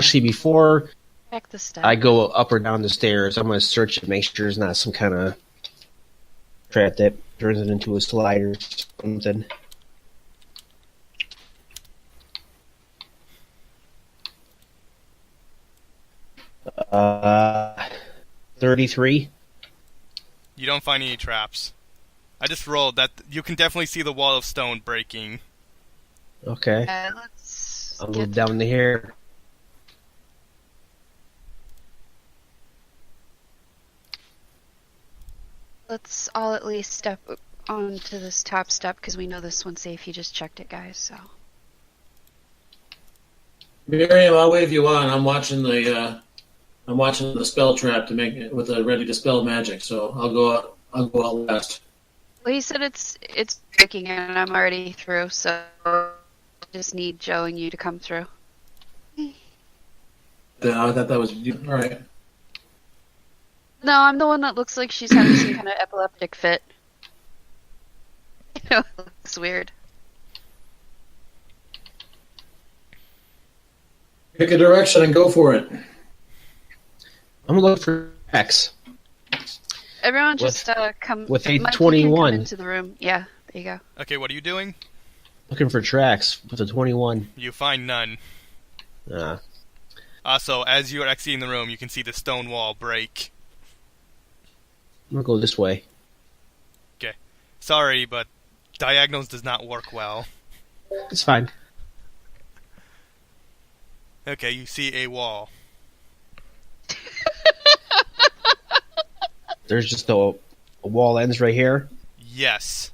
actually, before Check the step. I go up or down the stairs, I'm going to search and make sure there's not some kind of trap that turns it into a slide or something. 33. You don't find any traps. I just rolled that. You can definitely see the wall of stone breaking. Okay. I'll move down to here. Let's all at least step onto this top step because we know this one's safe. You just checked it, guys. So. Miriam, I'll wave you on. I'm watching the spell trap to make it with a ready to spell magic. So I'll go out last. Well, he said it's breaking and I'm already through, so I just need Joe and you to come through. I thought that was you. All right. No, I'm the one that looks like she's having some kind of epileptic fit. You know, it looks weird. Pick a direction and go for it. I'm going to look for X. Everyone just come... With a Mike, 21. you can come into the room. Yeah, there you go. Okay, what are you doing? Looking for tracks with a 21. You find none. Also, as you are exiting the room, you can see the stone wall break. I'm going to go this way. Okay. Sorry, but diagonals does not work well. It's fine. Okay, you see a wall. There's just a wall ends right here. Yes.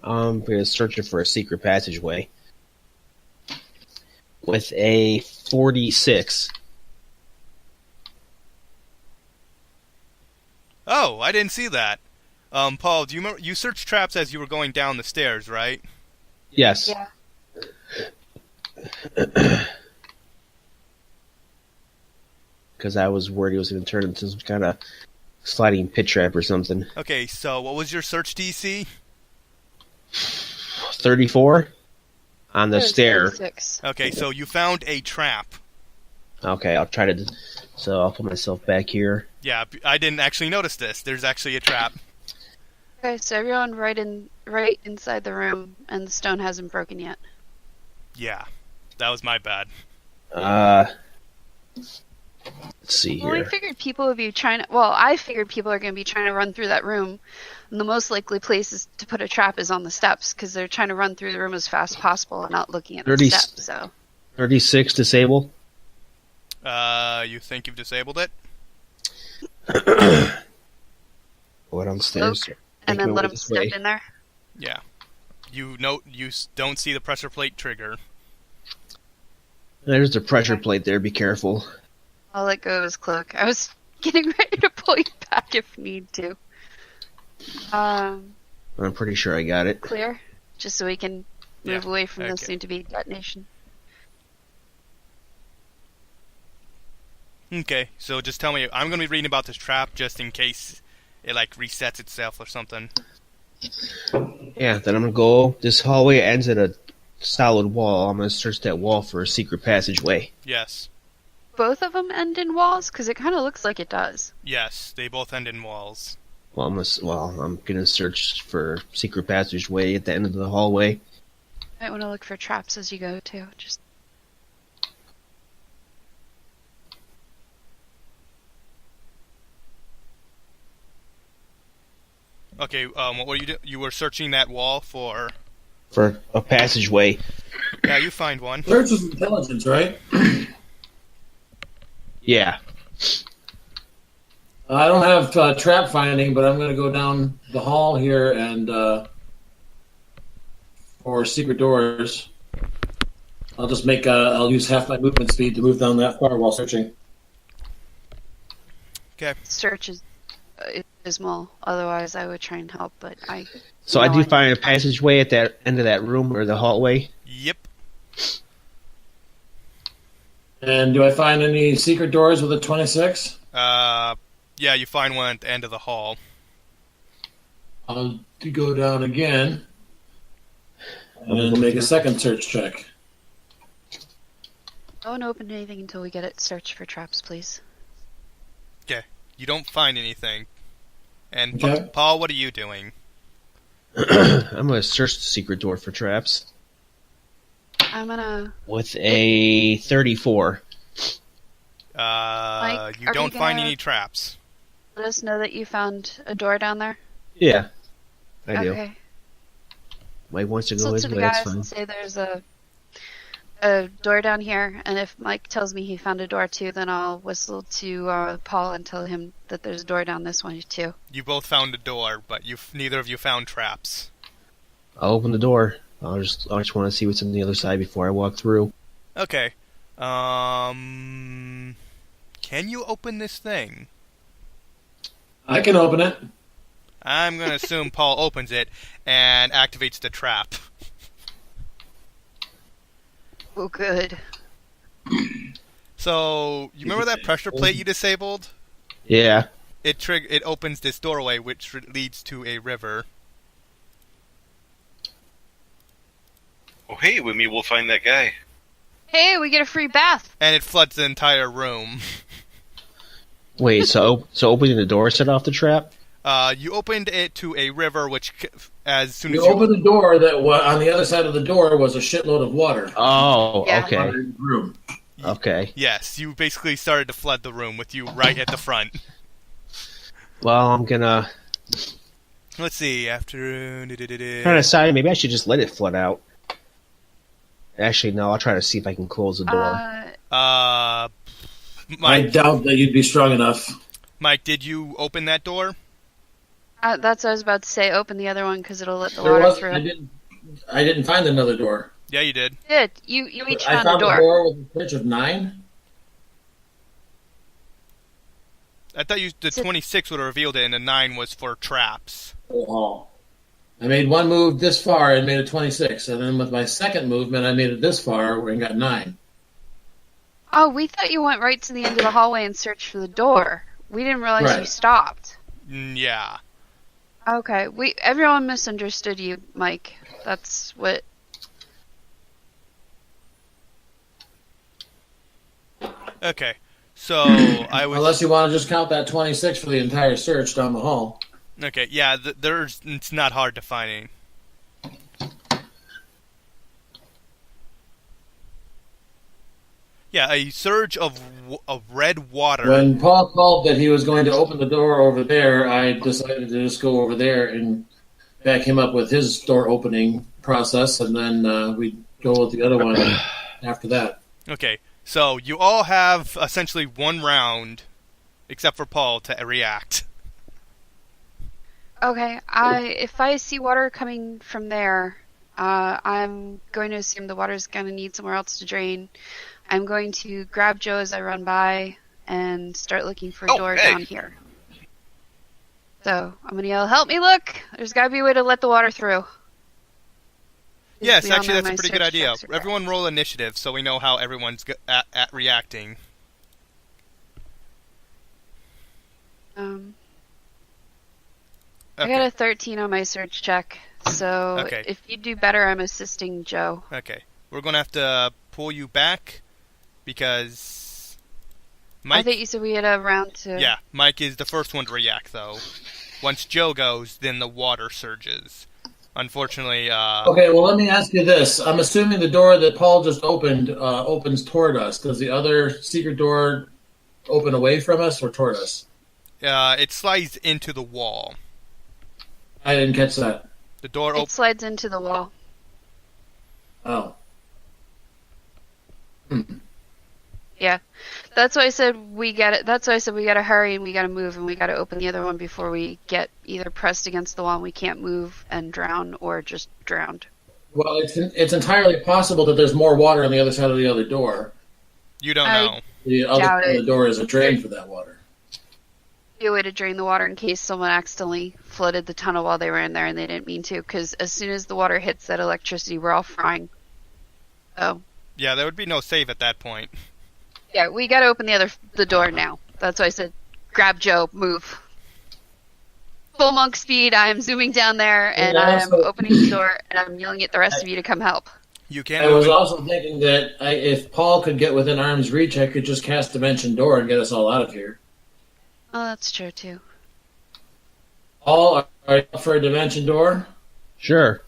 I'm going to search it for a secret passageway. With a 46. Oh, I didn't see that. Paul, do you remember, you searched traps as you were going down the stairs, right? Yes. Yeah. Because I was worried it was going to turn into some kind of sliding pit trap or something. Okay, so what was your search DC? 34? On the stair. 36. Okay, so you found a trap. Okay, I'll try to... So I'll put myself back here. Yeah, I didn't actually notice this. There's actually a trap. Okay, so everyone right inside the room, and the stone hasn't broken yet. Yeah, that was my bad. Let's see Well, here. we figured people would be trying to... Well, I figured people are going to be trying to run through that room. And the most likely place is to put a trap is on the steps, because they're trying to run through the room as fast as possible and not looking at the 30 steps, so... 36 disable. You think you've disabled it? Go downstairs. And then let them step in there? Yeah. You don't see the pressure plate trigger. There's the pressure plate there, be careful. I'll let go of his cloak. I was getting ready to pull you back if need to. I'm pretty sure I got it. Clear? Just so we can move away from the okay. soon-to-be detonation. Okay, so just tell me. I'm going to be reading about this trap just in case it, like, resets itself or something. Yeah, then I'm going to go... This hallway ends at a solid wall. I'm going to search that wall for a secret passageway. Yes. Both of them end in walls? Because it kind of looks like it does. Yes, they both end in walls. Well, I'm gonna search for secret passageway at the end of the hallway. Might want to look for traps as you go, too. Just... Okay, what were you doing? You were searching that wall for a passageway. Yeah, you find one. Search is intelligence, right? Yeah. I don't have trap finding, but I'm going to go down the hall here and for secret doors. I'll just make I'll use half my movement speed to move down that far while searching. Okay. Search is dismal. Otherwise, I would try and help, but I... So I do find a passageway at that end of that room or the hallway. Yep. And do I find any secret doors with a 26? Yeah, you find one at the end of the hall. I'll go down again and then make a second search check. Don't open anything until we get it searched for traps, please. Okay. You don't find anything. And Okay. Paul, what are you doing? I'm gonna search the secret door for traps I'm gonna... with a 34. Mike, You are don't we find gonna- any traps. Let us know that you found a door down there. Yeah, I do. Okay. Mike wants to go So his to the way. That's guys fine. and say there's a door down here, and if Mike tells me he found a door too, then I'll whistle to Paul and tell him that there's a door down this one too. You both found a door, but neither of you found traps. I'll open the door. I just want to see what's on the other side before I walk through. Okay. Can you open this thing? I can open it. I'm gonna assume Paul opens it and activates the trap. Oh, good. So, you remember that pressure plate you disabled? Yeah. It opens this doorway, which leads to a river. Oh, hey, maybe we'll find that guy. Hey, we get a free bath. And it floods the entire room. Wait. So opening the door set off the trap? You opened it to a river, which, as soon You as you opened the door. On the other side of the door was a shitload of water. Oh. Yeah. Okay. Room. Okay. yes, you basically started to flood the room with you right at the front. Well, I'm gonna Let's see. After try to decide. Maybe I should just let it flood out. Actually, no. I'll try to see if I can close the door. I Mike, doubt that you'd be strong enough. Mike, did you open that door? That's what I was about to say. Open the other one because it'll let the There water was. through. I didn't find another door. Yeah, you did. Did you each I found a found door? a door with a pitch of 9. I thought the 26 would have revealed it, and the 9 was for traps. Oh. I made one move this far and made it 26, and then with my second movement, I made it this far and got 9. Oh, we thought you went right to the end of the hallway and searched for the door. We didn't realize Right. you stopped. Yeah. Okay, everyone misunderstood you, Mike. That's what. Okay. So I was. Unless you want to just count that 26 for the entire search down the hall. Okay. Yeah. It's not hard to find any. Yeah, a surge of red water. When Paul called that he was going to open the door over there, I decided to just go over there and back him up with his door opening process, and then we go with the other one after that. Okay. So you all have essentially one round, except for Paul, to react. Okay, if I see water coming from there, I'm going to assume the water's going to need somewhere else to drain. I'm going to grab Joe as I run by and start looking for a door down here. So I'm going to yell, "Help me look! There's got to be a way to let the water through." Yes, We all actually, know that's a my pretty good search idea. checks are correct. Everyone roll initiative so we know how everyone's at reacting. I got a 13 on my search check, so Okay. if you do better, I'm assisting Joe. Okay. We're going to have to pull you back because I Mike. think you said we had a round to. Yeah, Mike is the first one to react, though. Once Joe goes, then the water surges. Unfortunately, Okay, well, let me ask you this. I'm assuming the door that Paul just opened opens toward us. Does the other secret door open away from us or toward us? it slides into the wall. I didn't catch that. The door It opens. slides into the wall. Oh. Yeah, that's why I said we got it. That's why I said we got to hurry and we got to move and we got to open the other one before we get either pressed against the wall and we can't move and drown or just drowned. Well, it's entirely possible that there's more water on the other side of the other door. You don't I- know. The other Doubt side of it. the door is a drain for that water. Be a way to drain the water in case someone accidentally flooded the tunnel while they were in there and they didn't mean to. Because as soon as the water hits that electricity, we're all frying. So Yeah, there would be no save at that point. yeah, we got to open the door now. That's why I said, grab Joe, move. Full monk speed. I am zooming down there and Yeah, I'm so- opening the door and I'm yelling at the rest of you to come help. You can I move was in- also thinking that if Paul could get within arm's reach, I could just cast Dimension Door and get us all out of here. Oh, that's true too. Paul, are you up for a Dimension Door? Sure.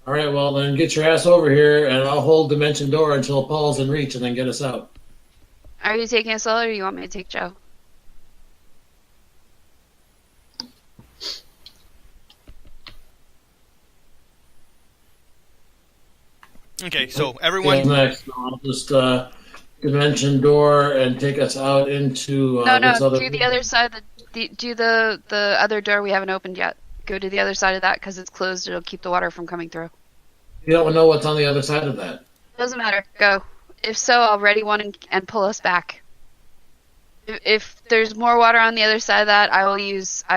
All right, well, then get your ass over here, and I'll hold Dimension Door until Paul's in reach, and then get us out. Are you taking us all, or do you want me to take Joe? Okay, so everyone. Who's next? I'll just Dimension Door and take us out into No, this other. do the other side. Do the other door we haven't opened yet. Go to the other side of that because it's closed. It'll keep the water from coming through. You don't know what's on the other side of that. Doesn't matter. Go. If so, I'll ready one and pull us back. If there's more water on the other side of that, I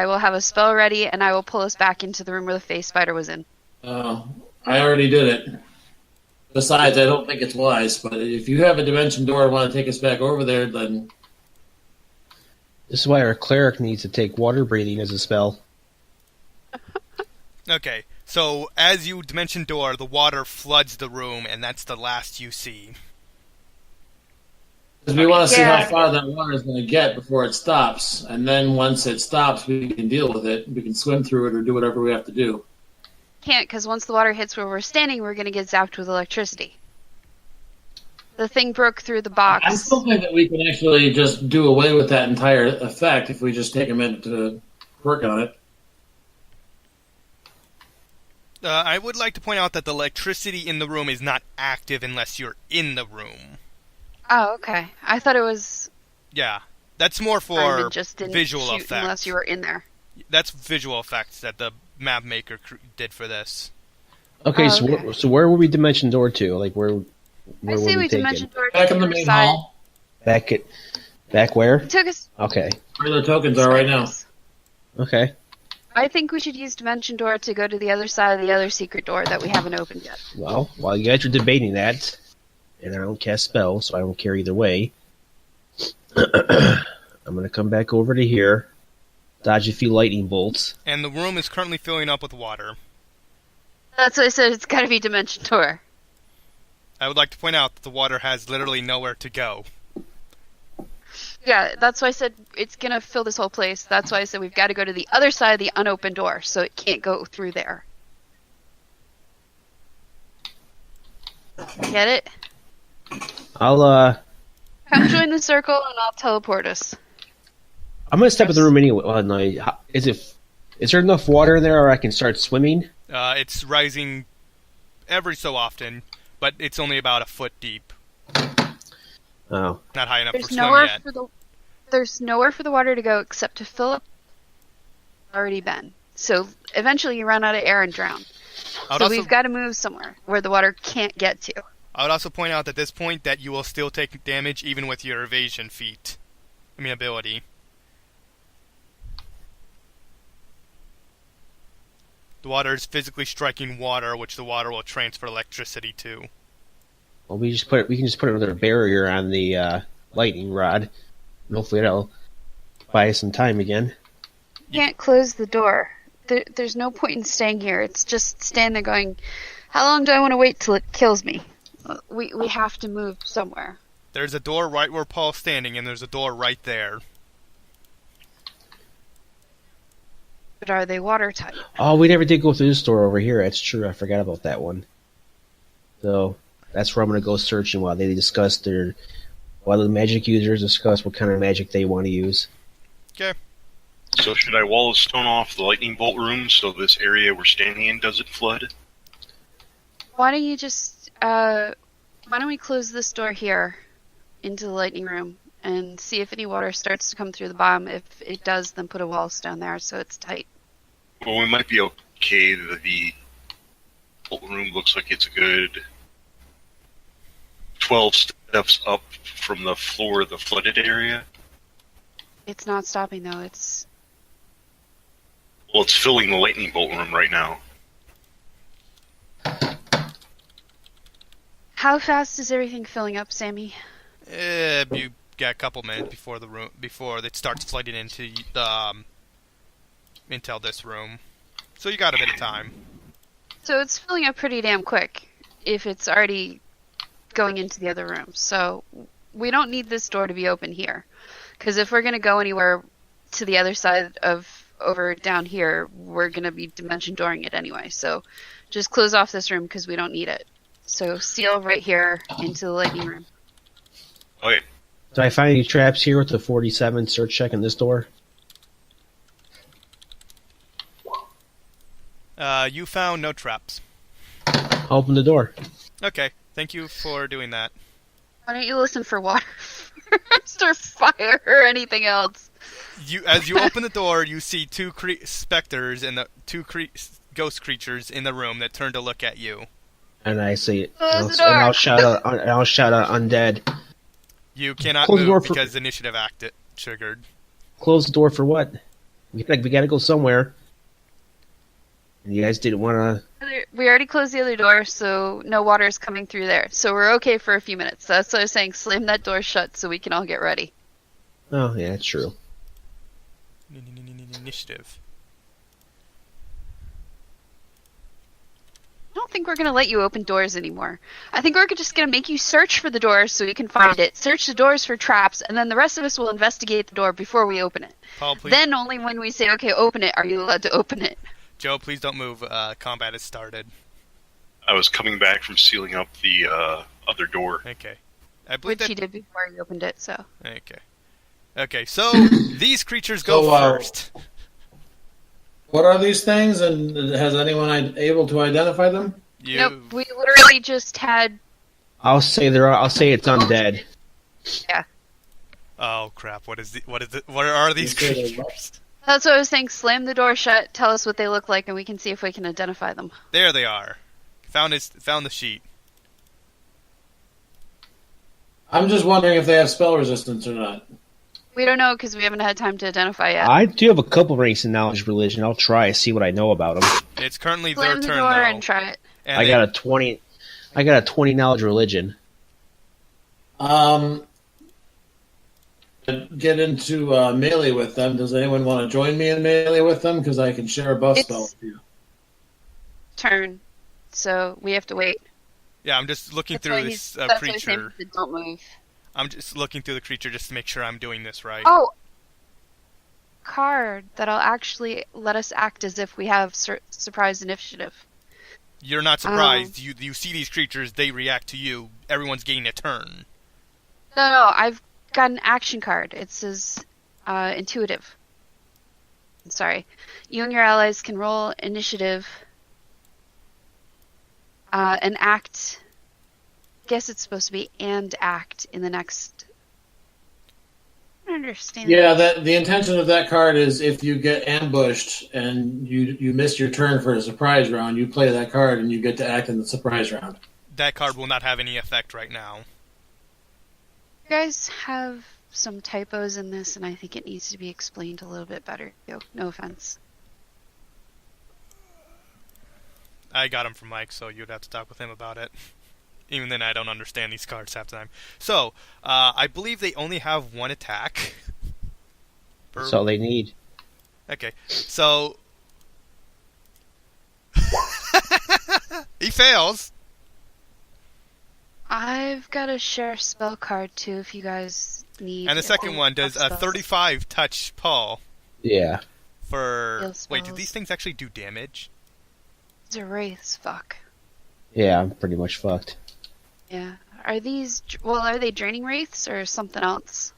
will have a spell ready and I will pull us back into the room where the face spider was in. I already did it. Besides, I don't think it's wise, but if you have a Dimension Door and want to take us back over there, then... This is why our cleric needs to take water breathing as a spell. Okay, so as you dimension door, the water floods the room, and that's the last you see. Because we want to see Yeah. how far that water is going to get before it stops, and then once it stops, we can deal with it. We can swim through it or do whatever we have to do. Can't, because once the water hits where we're standing, we're going to get zapped with electricity. The thing broke through the box. I still think that we can actually just do away with that entire effect if we just take a minute to work on it. I would like to point out that the electricity in the room is not active unless you're in the room. Oh, okay. I thought it was. Yeah, that's more Simon for just didn't visual shoot effects. unless you were in there. That's visual effects that the map maker did for this. Okay, Oh, so okay. so where will we dimension door to? Like where I will say we take dimension it? door Back to in the the main side. hall, Back where? It took us. Okay. where the tokens are right now. Okay. I think we should use dimension door to go to the other side of the other secret door that we haven't opened yet. Well, while you guys are debating that, and I don't cast spells, so I don't care either way. I'm gonna come back over to here, dodge a few lightning bolts. And the room is currently filling up with water. That's why I said it's got to be dimension door. I would like to point out that the water has literally nowhere to go. Yeah, that's why I said it's gonna fill this whole place. That's why I said we've got to go to the other side of the unopened door, so it can't go through there. Get it? I'll Come join the circle, and I'll teleport us. I'm gonna step in the room anyway. Well, no, is there enough water in there, or I can start swimming? It's rising every so often, but it's only about a foot deep. Oh, Not high enough There's for swim nowhere yet. there's nowhere for the water to go except to fill up. Already been. So eventually you run out of air and drown. I would So also- we've got to move somewhere where the water can't get to. I would also point out at this point that you will still take damage even with your evasion feat. Ability. The water is physically striking water, which the water will transfer electricity to. well, we can just put another barrier on the lightning rod. And hopefully that'll buy us some time again. You can't close the door. There's no point in staying here. It's just stand there going, how long do I want to wait till it kills me? We have to move somewhere. There's a door right where Paul's standing, and there's a door right there. But are they watertight? Oh, we never did go through this door over here. That's true. I forgot about that one. So that's where I'm gonna go searching while the magic users discuss what kind of magic they want to use. Okay. So should I wall of stone off the lightning bolt room so this area we're standing in doesn't flood? Why don't you just, why don't we close this door here into the lightning room and see if any water starts to come through the bottom. If it does, then put a wall stone there so it's tight. Well, we might be okay. The bolt room looks like it's a good 12 steps up from the floor of the flooded area. It's not stopping though. Well, it's filling the lightning bolt room right now. How fast is everything filling up, Sammy? You got a couple minutes before it starts flooding into this room. So you got a bit of time. So it's filling up pretty damn quick. if it's already going into the other room. So we don't need this door to be open here. Because if we're going to go anywhere to the other side of over down here, we're going to be dimension dooring it anyway. So just close off this room because we don't need it. So seal right here into the lightning room. Okay. Do I find any traps here with the 47 search check in this door? You found no traps. Open the door. Okay, thank you for doing that. Why don't you listen for water first or fire or anything else? As you open the door, you see two specters and the two ghost creatures in the room that turn to look at you. And I say, Close the and door. I'll shout out undead. You cannot Close the door move for- because the initiative act triggered. Close the door for what? We gotta go somewhere. And you guys didn't want to. We already closed the other door, so no water is coming through there. So we're okay for a few minutes. That's what I was saying. Slam that door shut so we can all get ready. Oh, yeah, that's true. Initiative. I don't think we're going to let you open doors anymore. I think we're just going to make you search for the doors so you can find it. Search the doors for traps, and then the rest of us will investigate the door before we open it. Paul, please. Then only when we say, okay, open it, are you allowed to open it. Joe, please don't move. Combat has started. I was coming back from sealing up the other door. Okay. I believe Which that... he did before he opened it, so. Okay. Okay, so these creatures go So, first. What are these things, and has anyone able to identify them? Nope, we literally just had... I'll say it's undead. Yeah. Oh crap! What are these You say they're creatures? That's what I was saying. Slam the door shut, tell us what they look like, and we can see if we can identify them. There they are. Found the sheet. I'm just wondering if they have spell resistance or not. We don't know because we haven't had time to identify yet. I do have a couple ranks in knowledge religion. I'll try see what I know about them. It's currently Slam their the turn door though. and try it. And I got a 20. I got a 20 knowledge religion. Get into melee with them. Does anyone want to join me in melee with them? Because I can share a buff It's- spell with you. Turn. So we have to wait. Yeah, I'm just looking That's why through he's- this that's why he's saying creature. Don't move. I'm just looking through the creature just to make sure I'm doing this right. Oh! Card that'll actually let us act as if we have surprise initiative. You're not surprised. You see these creatures, they react to you. Everyone's getting a turn. No, I've got an action card. It says intuitive. Sorry. You and your allies can roll initiative and act. I guess it's supposed to be and act in the next. I don't understand. Yeah, the intention of that card is if you get ambushed and you miss your turn for a surprise round, you play that card and you get to act in the surprise round. That card will not have any effect right now. You guys have some typos in this, and I think it needs to be explained a little bit better. No offense. I got him from Mike, so you'd have to talk with him about it. Even then, I don't understand these cards half the time. So, I believe they only have one attack. That's all they need. Okay, so... he fails! I've got a share spell card, too, if you guys need. And the second one does a 35 touch Paul. Yeah. For... Heal Wait, spells. do these things actually do damage? These are wraiths, fuck. Yeah, I'm pretty much fucked. Yeah. Are these... Well, are they draining wraiths or something else?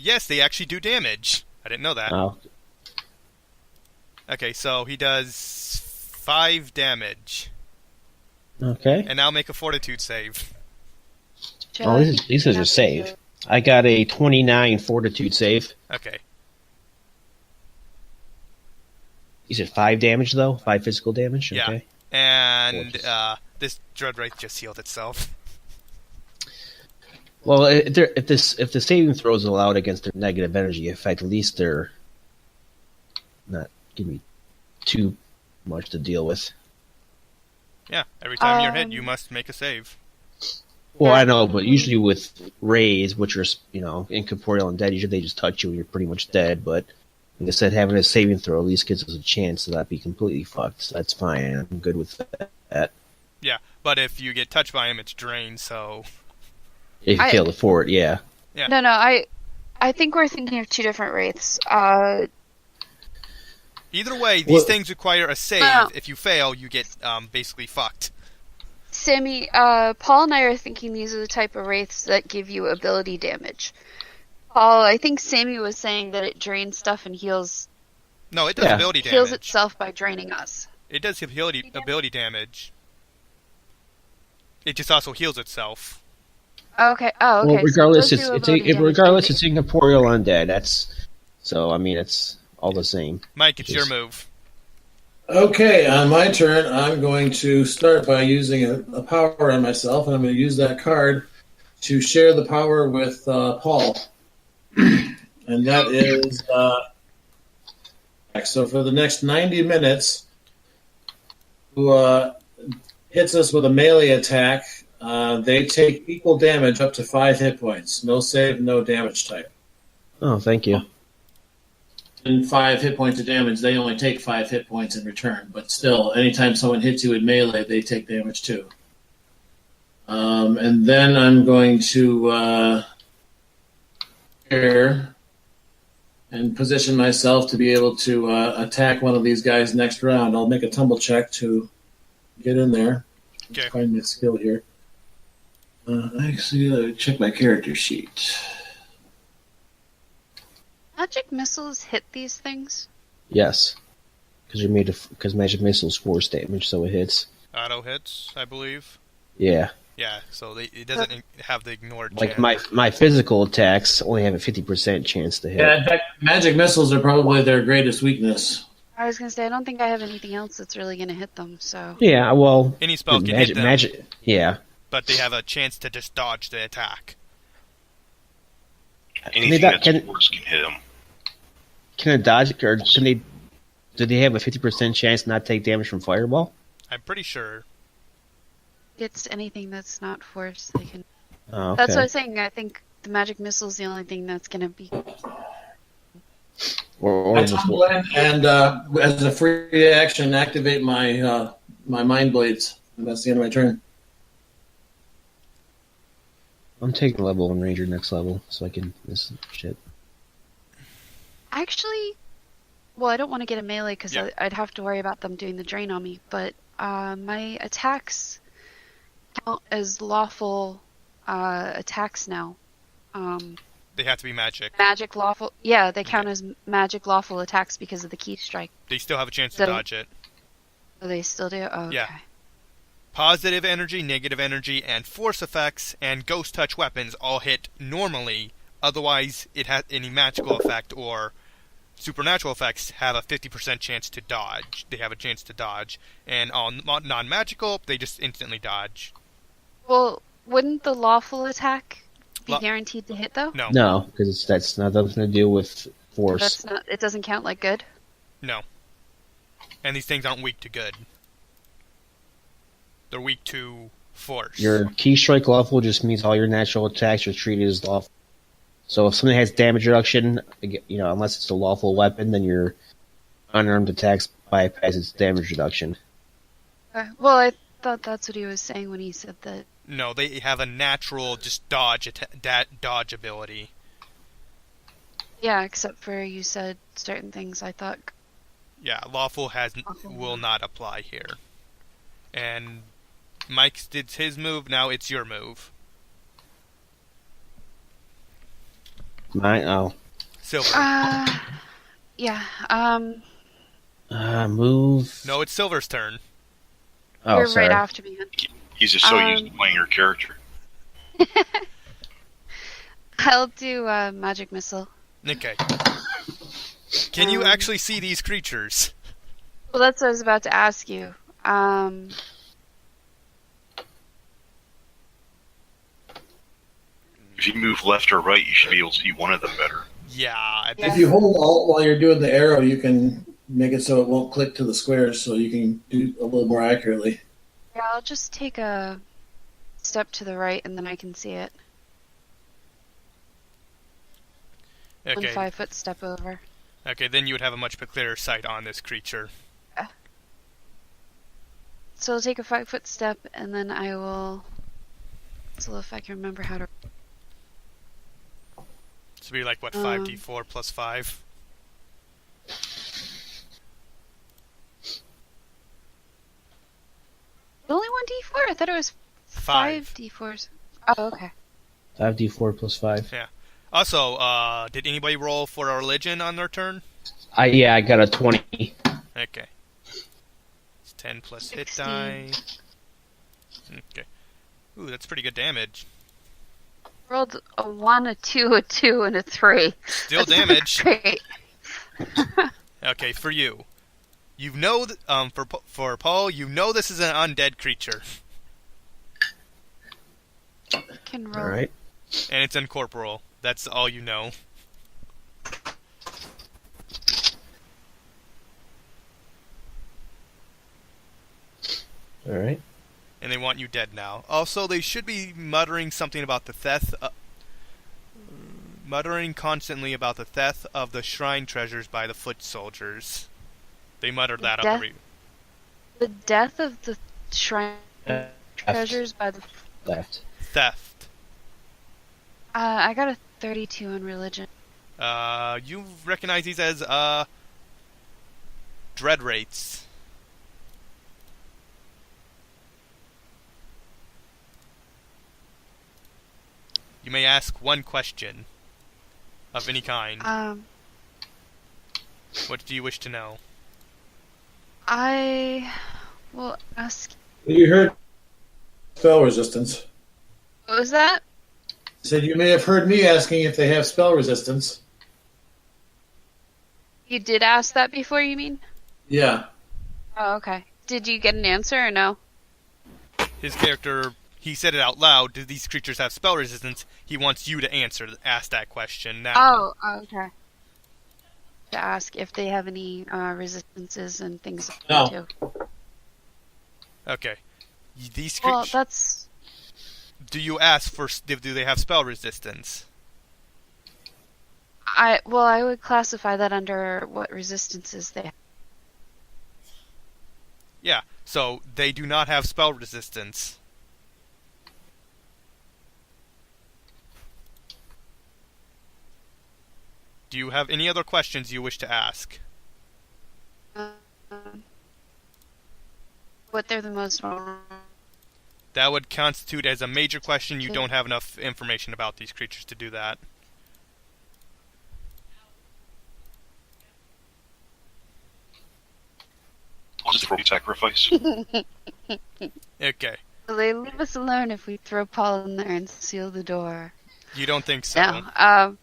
Yes, they actually do damage. I didn't know that. Oh, Okay, so he does 5 damage. okay. And now make a fortitude save. Joe, Oh, I these think you are have to save. do- I got a 29 fortitude save. Okay. You said 5 damage, though? 5 physical damage? Yeah. Okay. And Gorgeous. this Dread Wraith just healed itself. Well, if the saving throw is allowed against their negative energy effect, at least they're not giving me too much to deal with. Yeah, every time you're hit, you must make a save. Well, I know, but usually with rays, which are, incorporeal and dead, usually they just touch you and you're pretty much dead, but Like I said, having a saving throw at least gives us a chance to not be completely fucked. So that's fine. I'm good with that. Yeah, but if you get touched by him, it's drained. So If you fail to fort, yeah. Yeah. No, I think we're thinking of two different wraiths. Either way, these things require a save. No. If you fail, you get basically fucked. Sammy, Paul and I are thinking these are the type of wraiths that give you ability damage. Paul, I think Sammy was saying that it drains stuff and heals. No, it does ability damage. Heals itself by draining us. It does give ability damage. It just also heals itself. Okay. Oh, okay. Well, regardless, so it's incorporeal undead. It's all the same. Mike, it's your move. Okay, on my turn, I'm going to start by using a power on myself, and I'm going to use that card to share the power with Paul. And that is... so for the next 90 minutes, who hits us with a melee attack, they take equal damage up to 5 hit points. No save, no damage type. Oh, thank you. And 5 hit points of damage, they only take 5 hit points in return. But still, anytime someone hits you with melee, they take damage too. And then I'm going to share and position myself to be able to attack one of these guys next round. I'll make a tumble check to get in there. Okay. Find my skill here. Actually, check my character sheet. Magic missiles hit these things? Yes, because magic missiles force damage, so it hits. Auto hits, I believe. Yeah. Yeah, so it doesn't have the ignored Like chance. my physical attacks only have a 50% chance to hit. Yeah, in fact, magic missiles are probably their greatest weakness. I was gonna say I don't think I have anything else that's really gonna hit them. So Yeah, well, Any spell can hit them, yeah. but they have a chance to just dodge the attack. Anything that's worse can hit them. Can it dodge, or can they? Do they have a 50% chance to not take damage from fireball? I'm pretty sure. it's anything that's not force, they can. Oh, okay. That's what I was saying. I think the magic missile is the only thing that's gonna be. I tumble in and as a free action, activate my my mind blades, and that's the end of my turn. I'm taking level 1 ranger next level, so I can this shit. Actually, well, I don't want to get a melee because I'd have to worry about them doing the drain on me. But my attacks count as lawful attacks now. They have to be magic. Magic lawful. Yeah, they count as magic lawful attacks because of the key strike. They still have a chance to dodge it. Oh, they still do? Oh, okay. Yeah. Positive energy, negative energy, and force effects and ghost touch weapons all hit normally. Otherwise, it has any magical effect or supernatural effects have a 50% chance to dodge. They have a chance to dodge. And on non-magical, they just instantly dodge. Well, wouldn't the lawful attack be guaranteed to hit, though? No. No, because that's not nothing to do with force. That's not. It doesn't count like good? No. And these things aren't weak to good. They're weak to force. Your key strike lawful just means all your natural attacks are treated as lawful. So if something has damage reduction, unless it's a lawful weapon, then your unarmed attacks bypass its damage reduction. Well, I thought that's what he was saying when he said that. No, they have a natural just dodge ability. Yeah, except for you said certain things. I thought. Yeah, lawful will not apply here. And Mike did his move. Now it's your move. Mine. Oh. Silver. Yeah. Move. No, it's Silver's turn. Oh, You're sorry. right after me. He's just so used to playing your character. I'll do magic missile. Okay. Can you actually see these creatures? Well, that's what I was about to ask you. If you move left or right, you should be able to see one of them better. Yeah. If you hold Alt while you're doing the arrow, you can make it so it won't click to the squares, so you can do a little more accurately. Yeah, I'll just take a step to the right, and then I can see it. Okay. 1 5-foot step over. Okay, then you would have a much clearer sight on this creature. So I'll take a 5-foot step, and then I will. So if I can remember how to. So be like, what, 5d4 plus 5? Only 1d4? I thought it was 5. 5d4s. Oh, okay. 5d4 plus 5. Yeah. Also, did anybody roll for a religion on their turn? I got a 20. Okay. It's 10 plus 16. hit die. Okay. Ooh, that's pretty good damage. Rolled a 1, a 2, a 2, and a 3. Still That's damage. Great. Okay, for you. You know, for Paul, you know this is an undead creature. Can roll. Alright. And it's incorporeal. That's all you know. Alright. And they want you dead now. Also, they should be muttering something about the theft... muttering constantly about the theft of the shrine treasures by the foot soldiers. They mutter that up every... The death of the shrine treasures by the... Theft. I got a 32 in religion. You recognize these as, dread rates. You may ask one question of any kind. What do you wish to know? I will ask... You heard spell resistance. What was that? I said you may have heard me asking if they have spell resistance. You did ask that before, you mean? Yeah. Oh, okay. Did you get an answer or no? His character, he said it out loud. Do these creatures have spell resistance? He wants you to ask that question now. Oh, okay. To ask if they have any resistances and things like that No. too. Okay. These Well, creatures... that's... Do you ask for... Do they have spell resistance? I would classify that under what resistances they have. Yeah, so they do not have spell resistance. Do you have any other questions you wish to ask? What they're the most vulnerable. That would constitute as a major question. You don't have enough information about these creatures to do that. I'll just throw sacrifice. Okay. Will they leave us alone if we throw Paul in there and seal the door? You don't think so? No.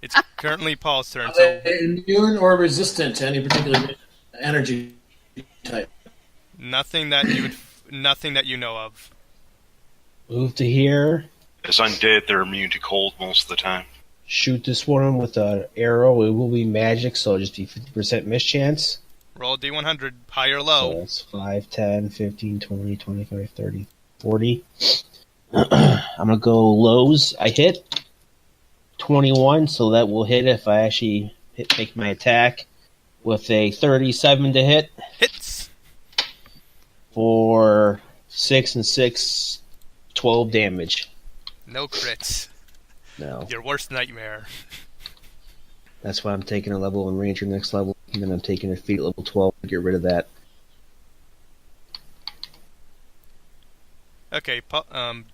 It's currently Paul's turn, Are so they immune or resistant to any particular energy type? nothing that you know of. Move to here. As undead, they're immune to cold most of the time. Shoot this one with an arrow. It will be magic, so it'll just be 50% mischance. Roll a D100, high or So low. that's 5, 10, 15, 20, 25, 30, 40. I'm going to go lows. I hit 21, so that will hit if I actually make my attack with a 37 to hit Hits. for 6 and 6, 12 damage. No crits. No. Your worst nightmare. That's why I'm taking a level in Ranger next level, and then I'm taking a feat level 12 to get rid of that. Okay,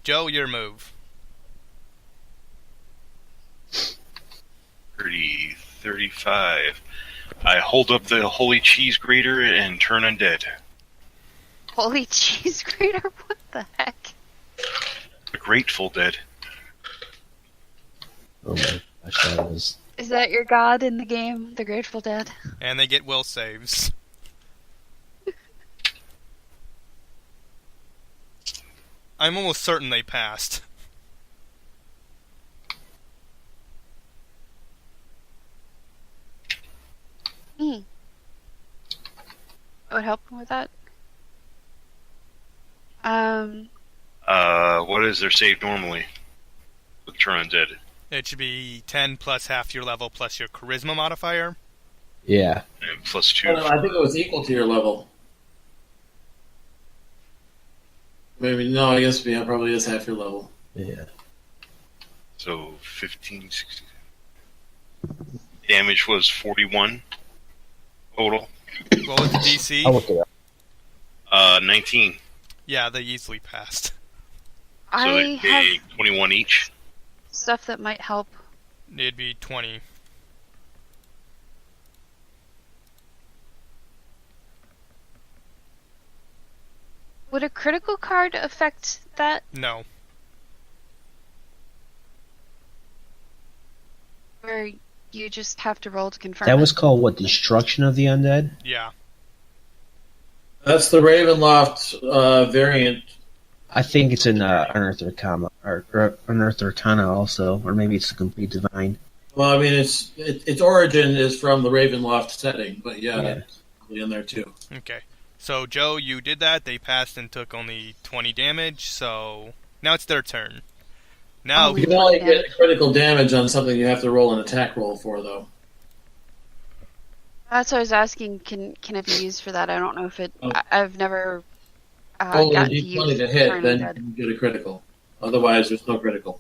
Joe, your move. 30, 35. I hold up the holy cheese grater and turn undead. Holy cheese grater? What the heck? The Grateful Dead. Oh my gosh, that was... Is that your god in the game, the Grateful Dead? And they get will saves. I'm almost certain they passed. I would help him with that. What is their save normally? With turn undead. It should be 10 plus half your level plus your charisma modifier. Yeah. And plus 2. Oh, no, I think it was equal to your level. Maybe, no, I guess yeah, probably is half your level. Yeah. So 15, 16. Damage was 41 total. What was the DC? I'll look it up. 19. Yeah, they easily passed. So I they have pay 21 each. stuff that might help. It'd be 20. Would a critical card affect that? No. Or you just have to roll to confirm That it? was called what? Destruction of the Undead? Yeah. That's the Ravenloft variant. I think it's in Unearthed Arcana, or Unearthed Arcana also, or maybe it's the Complete Divine. Well, I mean, its origin is from the Ravenloft setting, but yeah, Yeah. it's probably in there too. Okay. So, Joe, you did that. They passed and took only 20 damage, so now it's their turn. Now, Oh, You can only get critical damage on something you have to roll an attack roll for, though. That's what I was asking. Can it be used for that? I don't know if it. Oh. I've never Roll a gotten to d20 use to hit, Turn then Undead. you get a critical. Otherwise, there's no critical.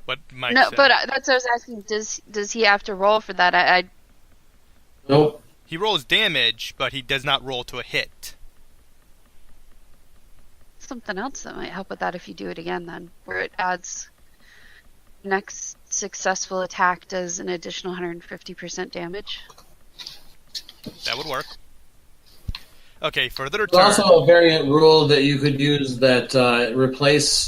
what Mike No, said. but that's what I was asking. Does he have to roll for that? I Nope. He rolls damage, but he does not roll to a hit. something else that might help with that if you do it again. Then where it adds next successful attack does an additional 150% damage. That would work. Okay, for their There's turn. also a variant rule that you could use that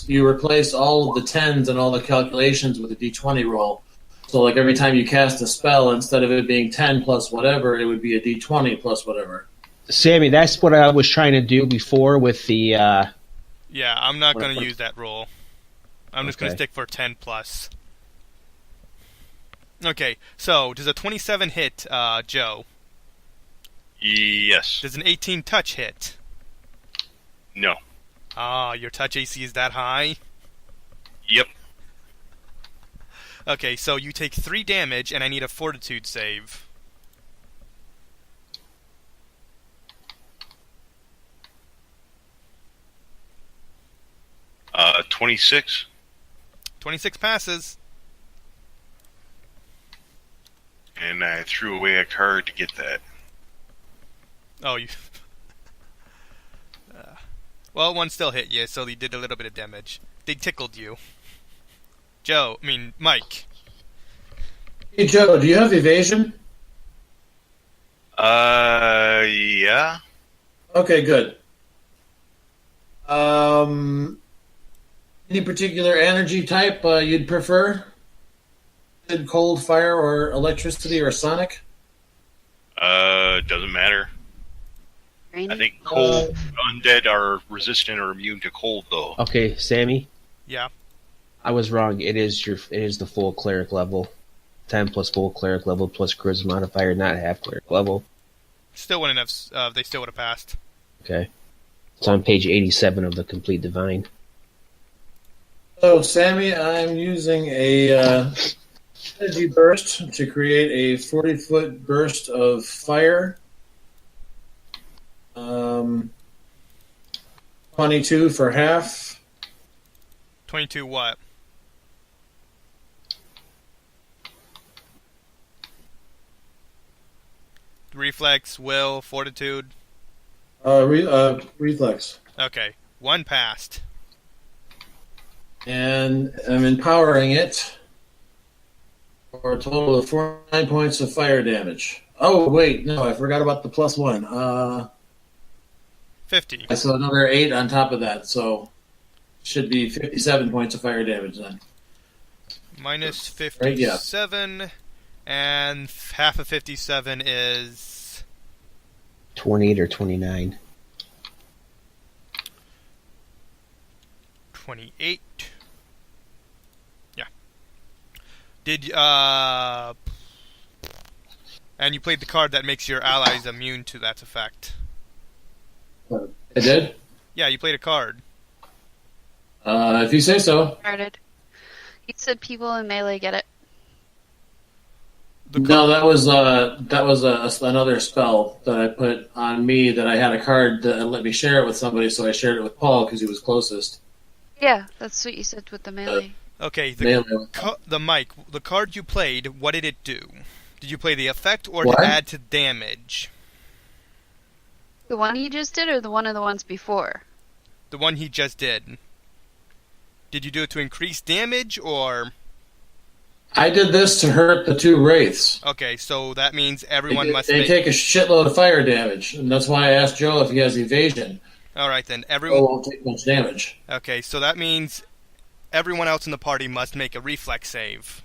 you replace all of the tens and all the calculations with a d20 roll. So, like every time you cast a spell, instead of it being 10 plus whatever, it would be a d20 plus whatever. Sammy, that's what I was trying to do before with the. Yeah, I'm not going to use that roll. I'm just going to Okay. stick for 10 plus. Okay, so does a 27 hit, Joe? Yes. Does an 18 touch hit? No. Ah, your touch AC is that high? Yep. Okay, so you take 3 damage, and I need a fortitude save. Uh, 26. 26 passes. And I threw away a card to get that. Oh, you... well, one still hit you, so they did a little bit of damage. They tickled you. Mike. Hey, Joe, do you have evasion? Yeah. Okay, good. Any particular energy type you'd prefer? Cold, fire, or electricity, or sonic? Doesn't matter. Rainy? I think cold undead are resistant or immune to cold, though. Okay, Sammy, Yeah. I was wrong. It is the full cleric level, 10 plus full cleric level plus charisma modifier, not half cleric level. Still wouldn't have... they still would have passed. Okay, it's on page 87 of the Complete Divine. So, Sammy, I'm using a energy burst to create a 40-foot burst of fire. 22 for half. 22 what? Reflex, will, fortitude. Reflex. Okay, 1 passed. And I'm empowering it for a total of 49 points of fire damage. Oh, wait, no, I forgot about the plus 1. 50. I saw another 8 on top of that, so should be 57 points of fire damage then. Minus Right, yeah. 57, and half of 57 is 28 or 29. 28. Yeah. Did and you played the card that makes your allies immune to that effect. I did? Yeah, you played a card. If you say so. Started. You said people in melee get it. No, that was another spell that I put on me that I had a card that let me share it with somebody, so I shared it with Paul because he was closest. Yeah, that's what you said with the melee. Okay, Melee. the card you played, what did it do? Did you play the effect or What? to add to damage? The one you just did, or the one of the ones before? The one he just did. Did you do it to increase damage or? I did this to hurt the two wraiths. Okay, so that means everyone must They make. take a shitload of fire damage, and that's why I asked Joe if he has evasion. All right then, Joe everyone. won't take much damage. Okay, so that means everyone else in the party must make a reflex save.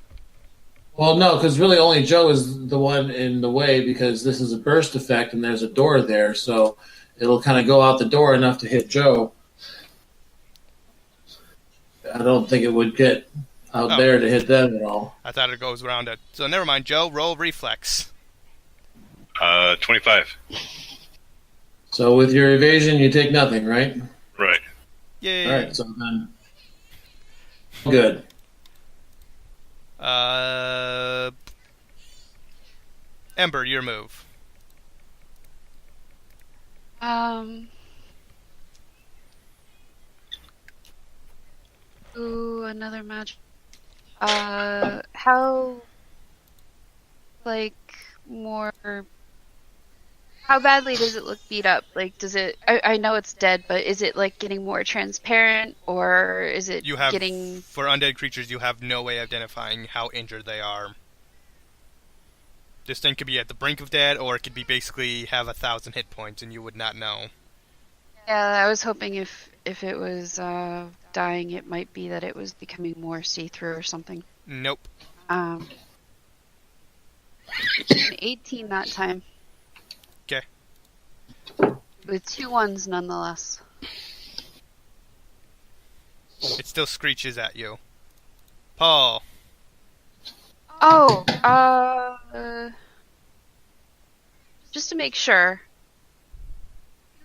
Well, no, because really only Joe is the one in the way because this is a burst effect and there's a door there, so it'll kind of go out the door enough to hit Joe. I don't think it would get out there to hit them at all. I thought it goes around it. So never mind, Joe. Roll reflex. 25. So with your evasion, you take nothing, right? Right. Yay. All right, so then good. Ember, your move. Ooh, another magic. How, like, more... How badly does it look beat up? Like, does it... I know it's dead, but is it, like, getting more transparent, or is it getting... For undead creatures, you have no way of identifying how injured they are. This thing could be at the brink of dead, or it could be basically have 1,000 hit points, and you would not know. Yeah, I was hoping if it was dying, it might be that it was becoming more see-through or something. Nope. 18 that time. Okay. With 2 1s nonetheless. It still screeches at you. Paul. Oh, just to make sure,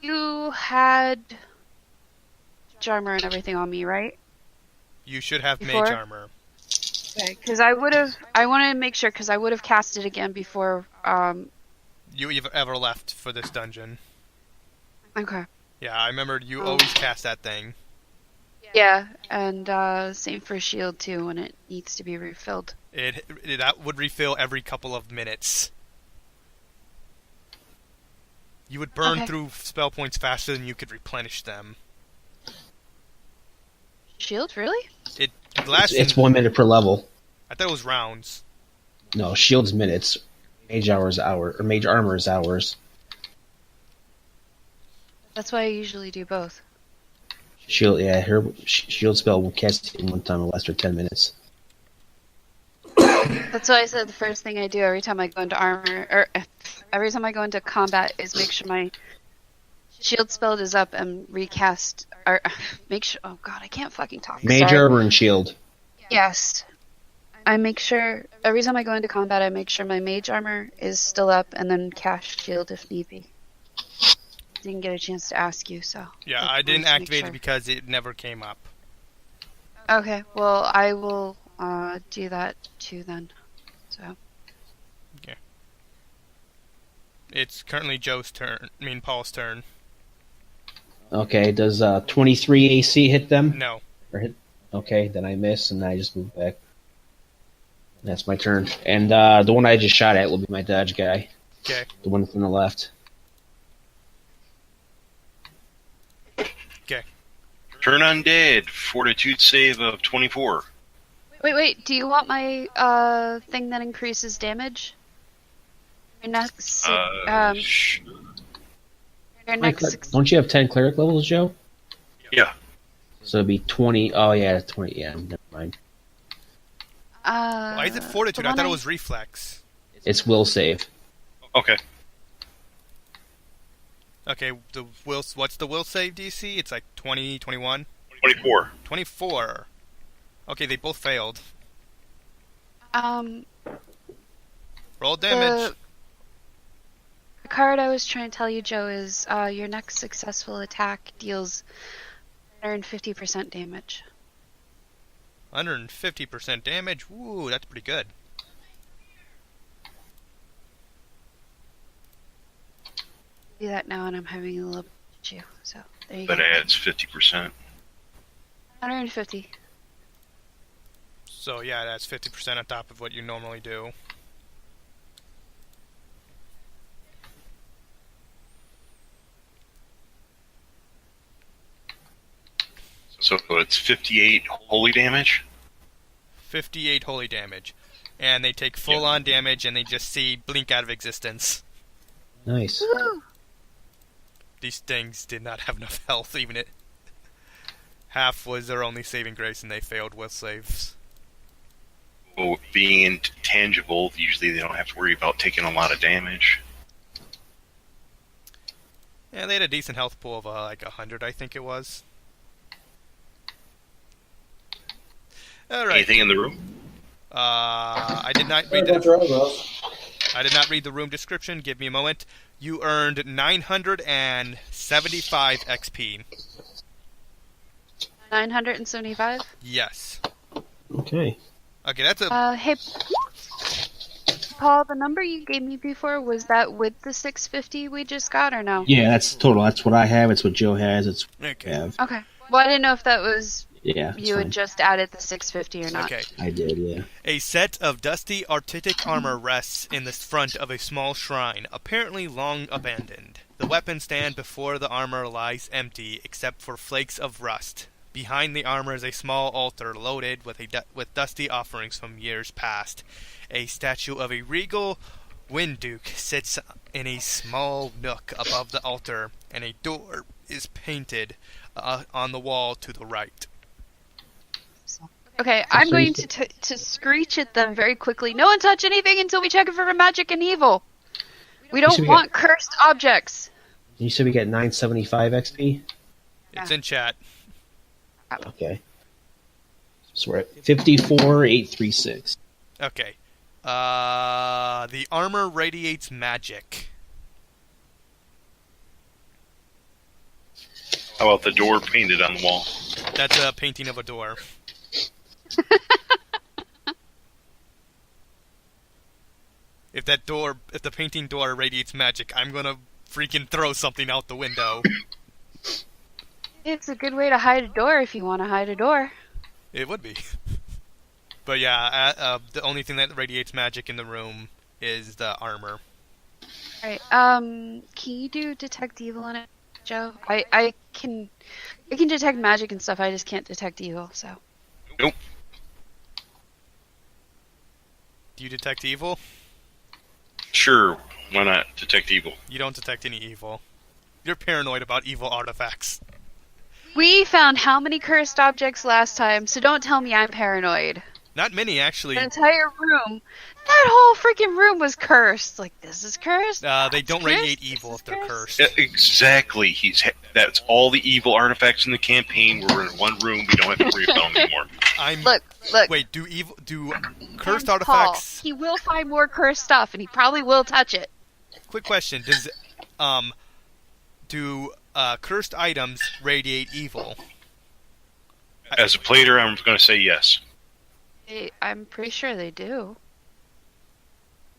you had mage armor and everything on me, right? You should have Before? mage armor. Okay, because I wanted to make sure, because I would have cast it again before, You've ever left for this dungeon. Okay. Yeah, I remember you always cast that thing. Yeah, and same for shield too when it needs to be refilled. That would refill every couple of minutes. You would burn through spell points faster than you could replenish them. Shield, really? It lasts. It's 1 minute per level. I thought it was rounds. No, shield's minutes. Mage armor is hours. That's why I usually do both. Shield, yeah, her shield spell will cast in one time in less than 10 minutes. That's why I said the first thing I do every time I go into armor, or every time I go into combat, is make sure my shield spell is up and recast, or make sure. Oh god, I can't fucking talk. Mage armor and shield. Yes, I make sure every time I go into combat, I make sure my mage armor is still up, and then cast shield if need be. Didn't get a chance to ask you, so. Yeah, I didn't activate it because it never came up. Okay, well, I will do that too then. So. Okay. It's currently Paul's turn. Okay, does 23 AC hit them? No. Okay, then I miss, and I just move back. That's my turn. And the one I just shot at will be my dodge guy. Okay. The one from the left. Okay. Turn undead. Fortitude save of 24. Wait. Do you want my thing that increases damage? Your next, Don't you have 10 cleric levels, Joe? Yeah. So it'd be 20. Oh, yeah, 20. Yeah, never mind. Why is it fortitude? I thought it was reflex. It's will save. Okay. Okay, what's the will save DC? It's like 20, 21? 24. 24. Okay, they both failed. Roll damage. The card I was trying to tell you, Joe, is your next successful attack deals 150% damage. 150% damage. Woo, that's pretty good. Do that now, and I'm having a little issue. So there you That go. adds 50%. 150. So yeah, that's 50% on top of what you normally do. So it's 58 holy damage? 58 holy damage. And they take full-on damage, and they just see blink out of existence. Nice. Woo! These things did not have enough health, even it. Half was their only saving grace, and they failed with saves. Well, being intangible, usually they don't have to worry about taking a lot of damage. Yeah, they had a decent health pool of like 100, I think it was. Alright. Anything in the room? I did not read the room description. Give me a moment. You earned 975 XP. 975. Yes. Okay. Okay, that's a... Hey, Paul, the number you gave me before, was that with the 650 we just got, or no? Yeah, that's total. That's what I have. It's what Joe has. It's what Okay. I have. Okay. Well, I didn't know if that was Yeah, it's you fine. had just added the 650 or not. Okay. I did, yeah. A set of dusty artitic armor rests in the front of a small shrine, apparently long abandoned. The weapon stand before the armor lies empty, except for flakes of rust. Behind the armor is a small altar loaded with dusty offerings from years past. A statue of a regal Winduke sits in a small nook above the altar, and a door is painted on the wall to the right. Okay, I'm So going you to screech at them very quickly. No one touch anything until we check it for magic and evil. We said don't we want cursed objects. You said we get 975 XP? It's in chat. Okay. So we're at 54,836. Okay. The armor radiates magic. How about the door painted on the wall? That's a painting of a door. If the painting door radiates magic, I'm gonna freaking throw something out the window. It's a good way to hide a door if you want to hide a door. It would be. But yeah, the only thing that radiates magic in the room is the armor. Alright, can you do detect evil in it, Joe? I can detect magic and stuff, I just can't detect evil, so. Nope. Do you detect evil? Sure, why not detect evil? You don't detect any evil. You're paranoid about evil artifacts. We found how many cursed objects last time, so don't tell me I'm paranoid. Not many, actually. The entire room, that whole freaking room was cursed. Like, this is cursed? They don't Cursed? radiate evil This if they're is cursed. Yeah, exactly. That's all the evil artifacts in the campaign. We're in one room. We don't have to worry about them anymore. Look. Wait, do cursed Paul, artifacts... he will find more cursed stuff, and he probably will touch it. Quick question, do cursed items radiate evil? As a player, I'm going to say yes. I'm pretty sure they do.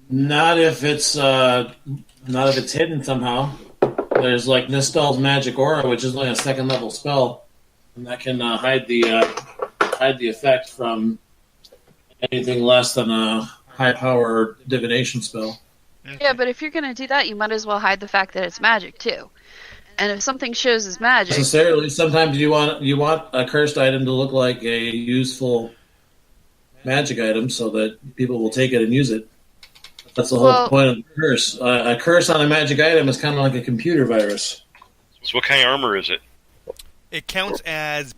Not if it's hidden somehow. There's like Nistel's magic aura, which is only a second level spell, and that can hide the effect from anything less than a high power divination spell. Yeah, but if you're gonna do that, you might as well hide the fact that it's magic too. And if something shows as magic, Necessarily, sometimes you want a cursed item to look like a useful magic item, so that people will take it and use it. That's the whole point of the curse. A curse on a magic item is kind of like a computer virus. So what kind of armor is it? It counts as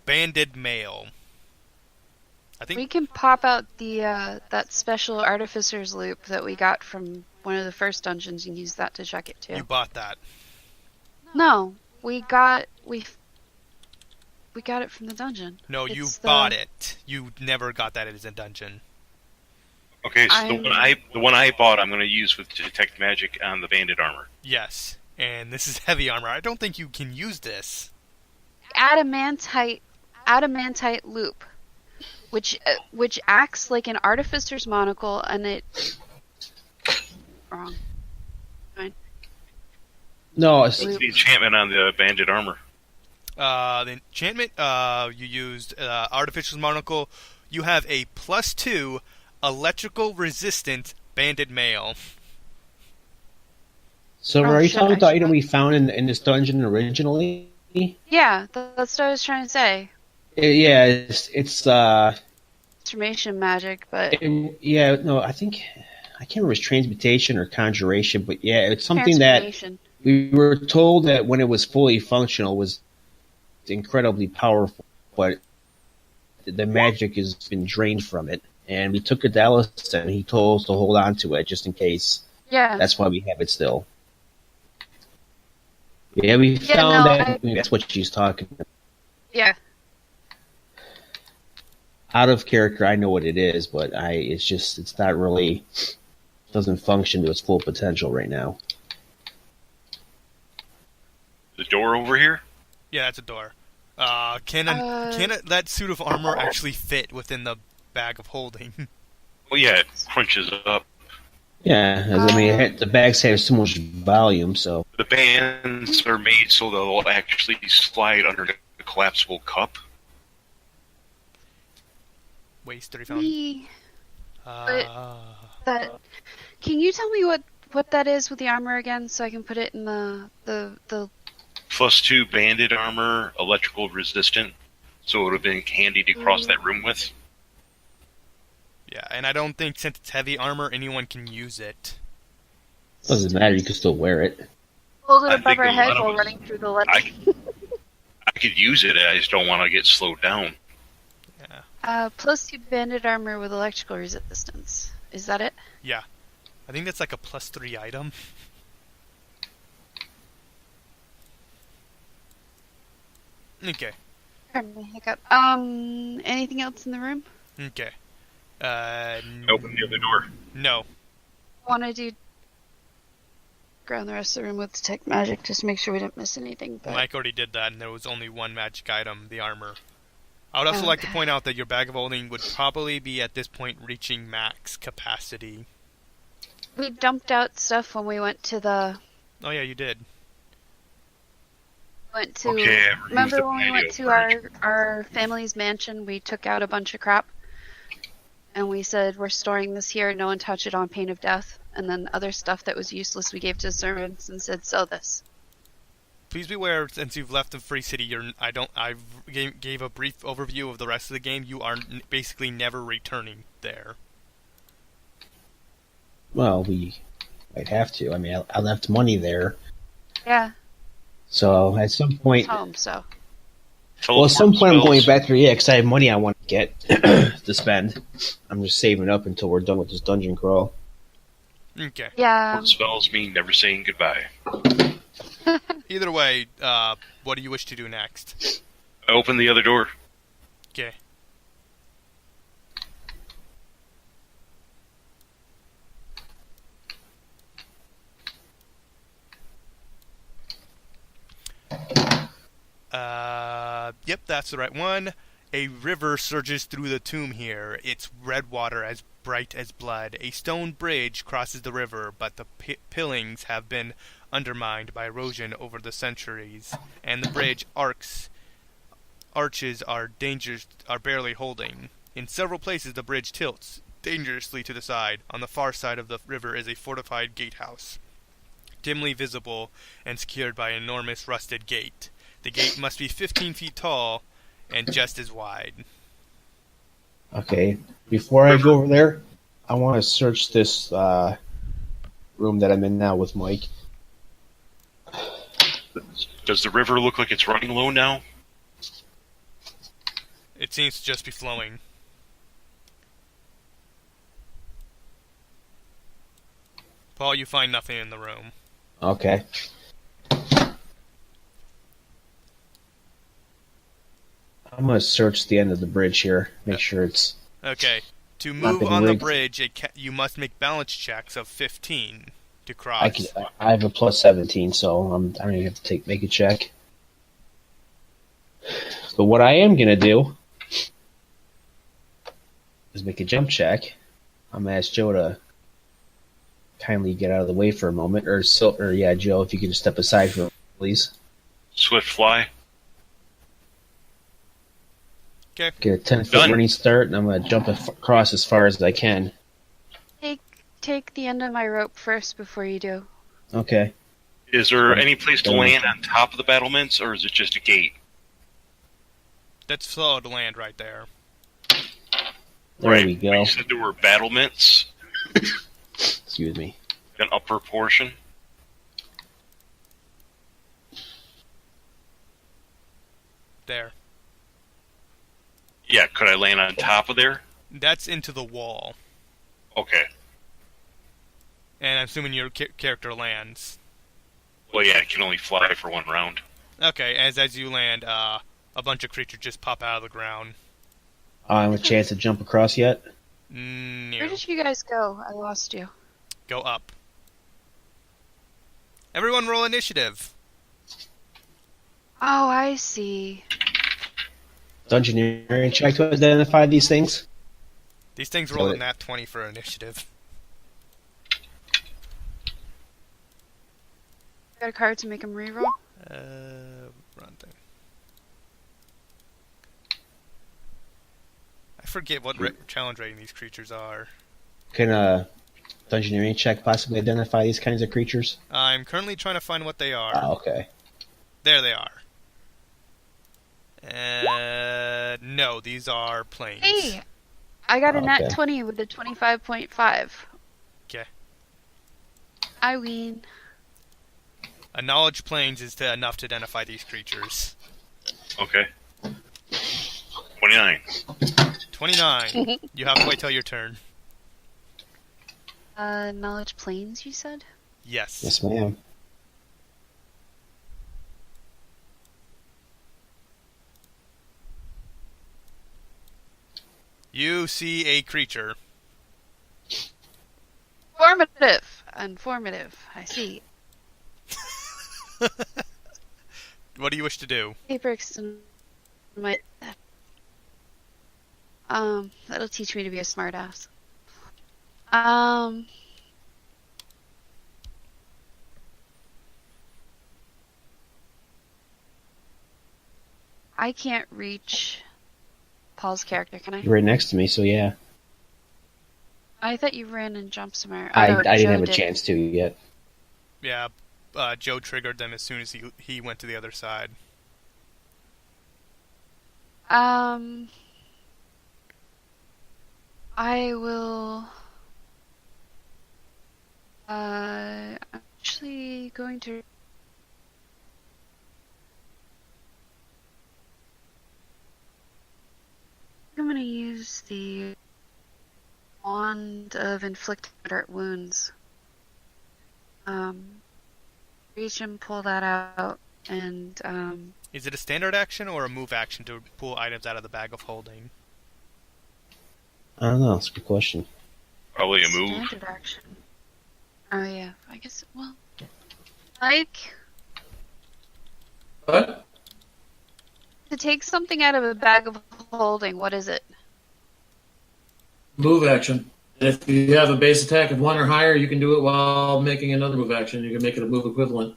banded mail. I think we can pop out the that special artificer's loop that we got from one of the first dungeons and use that to check it too. you bought that. No, we got it from the dungeon. No, you It's bought it. You never got that as a dungeon. Okay, so the one I bought, I'm going to use with detect magic on the banded armor. Yes, and this is heavy armor. I don't think you can use this. Adamantite loop. which acts like an artificer's monocle, and it wrong. Fine. No, it's, What's the enchantment on the banded armor? The enchantment, you used Artificial's Monocle. You have a +2 electrical resistant banded mail. so Oh, are you shit, talking about the I should- item we found in this dungeon originally? Yeah, that's what I was trying to say. Yeah, it's Transformation magic, but yeah, no, I think I can't remember if it's transmutation or conjuration, but yeah, it's something that transformation. we were told that when it was fully functional was incredibly powerful, but the magic has been drained from it. And we took it to Ellis, and he told us to hold on to it just in case. Yeah. That's why we have it still. Yeah, we Yeah, found no, that. That's what she's talking about. Yeah. Out of character, I know what it is, but it's not really, doesn't function to its full potential right now. The door over here? Yeah, that's a door. Can that suit of armor actually fit within the bag of holding? Well, yeah, it crunches up. Yeah, I mean, the bags have so much volume, so. The bands are made so they'll actually slide under the collapsible cup. Weighs 30 pounds. Me. That. Can you tell me what that is with the armor again, so I can put it in the +2 banded armor, electrical resistant, so it would have been handy to cross that room with. Yeah, and I don't think since it's heavy armor, anyone can use it. Doesn't matter, you can still wear it. hold it I above think our a head lot of while us- running through the lead. I could use it, I just don't want to get slowed down. +2 banded armor with electrical resistance. Is that it? Yeah. I think that's like a +3 item. Okay. Pardon my hiccup. Anything else in the room? Okay. Open the other door. No. Want to do ground the rest of the room with detect magic, just to make sure we didn't miss anything. But Mike already did that, and there was only one magic item, the armor. I would also like to Okay. point out that your bag of holding would probably be at this point reaching max capacity. we dumped out stuff when we went to the Oh yeah, you did. Okay, I removed remember the when we patio went to furniture. our family's mansion, we took out a bunch of crap and we said we're storing this here, no one touch it on pain of death, and then other stuff that was useless we gave to the servants and said sell this. Please beware, since you've left the Free City, I gave a brief overview of the rest of the game. You are basically never returning there. Well, we might have to. I mean, I left money there, Yeah, so at some point, it's home, so well, at some point I'm going Spells. back there, yeah, because I have money I want to get to spend. I'm just saving up until we're done with this dungeon crawl. Okay. yeah. Spells mean never saying goodbye. Either way, what do you wish to do next? I open the other door. Okay. Yep, that's the right one. A river surges through the tomb here. It's red water as bright as blood. A stone bridge crosses the river, but the pillings have been undermined by erosion over the centuries, and the bridge arches are barely holding. In several places the bridge tilts dangerously to the side. On the far side of the river is a fortified gatehouse, dimly visible and secured by an enormous rusted gate. The gate must be 15 feet tall and just as wide. Okay, before I go over there, I want to search this room that I'm in now with Mike. Does the river look like it's running low now? It seems to just be flowing. Paul, you find nothing in the room. Okay. I'm going to search the end of the bridge here, make sure it's... Okay. To Not move been on the rigged. bridge, you must make balance checks of 15 to cross. I have a plus 17, so I'm going to have to make a check. But what I am going to do is make a jump check. I'm gonna ask Joe to kindly get out of the way for a moment, or yeah, Joe, if you could just step aside for a moment, please. Swift fly. Okay. Get a 10-foot Done. running start, and I'm gonna jump across as far as I can. Take the end of my rope first before you do. Okay. Is there any place to land on top of the battlements, or is it just a gate? That's solid land right there. There we go. You said there were battlements. Excuse me. An upper portion. There. Yeah, could I land on top of there? That's into the wall. Okay. And I'm assuming your character lands. Well, yeah, it can only fly for one round. Okay, as you land, a bunch of creatures just pop out of the ground. I have a chance to jump across yet? No. Where did you guys go? I lost you. Go up. Everyone roll initiative. Oh, I see. Dungeoneering check to identify these things? These things roll a nat 20 for initiative. Got a card to make them reroll? Run thing. I forget what challenge rating these creatures are. Can a Dungeoneering check possibly identify these kinds of creatures? I'm currently trying to find what they are. Oh, okay. There they are. No, these are planes. Hey! I got a nat Okay. 20 with a 25.5. Okay. I win. A knowledge planes is enough to identify these creatures. Okay. 29. 29. You have to wait till your turn. Knowledge planes, you said? Yes. Yes, ma'am. You see a creature. Informative. I see. What do you wish to do? Paper extend my... That'll teach me to be a smartass. I can't reach Paul's character, can I? You're right next to me, so yeah. I thought you ran and jumped somewhere. I no, didn't Joe have a did. chance to yet. Yeah, Joe triggered them as soon as he went to the other side. I will... I'm actually going to... I'm going to use the Wand of Inflict Moderate Wounds. Reach and pull that out, and Is it a standard action or a move action to pull items out of the bag of holding? I don't know. That's a good question. Probably a move. standard action. Oh yeah, I guess. Well, like What? to take something out of a bag of holding. What is it? Move action. And if you have a base attack of 1 or higher, you can do it while making another move action. You can make it a move equivalent.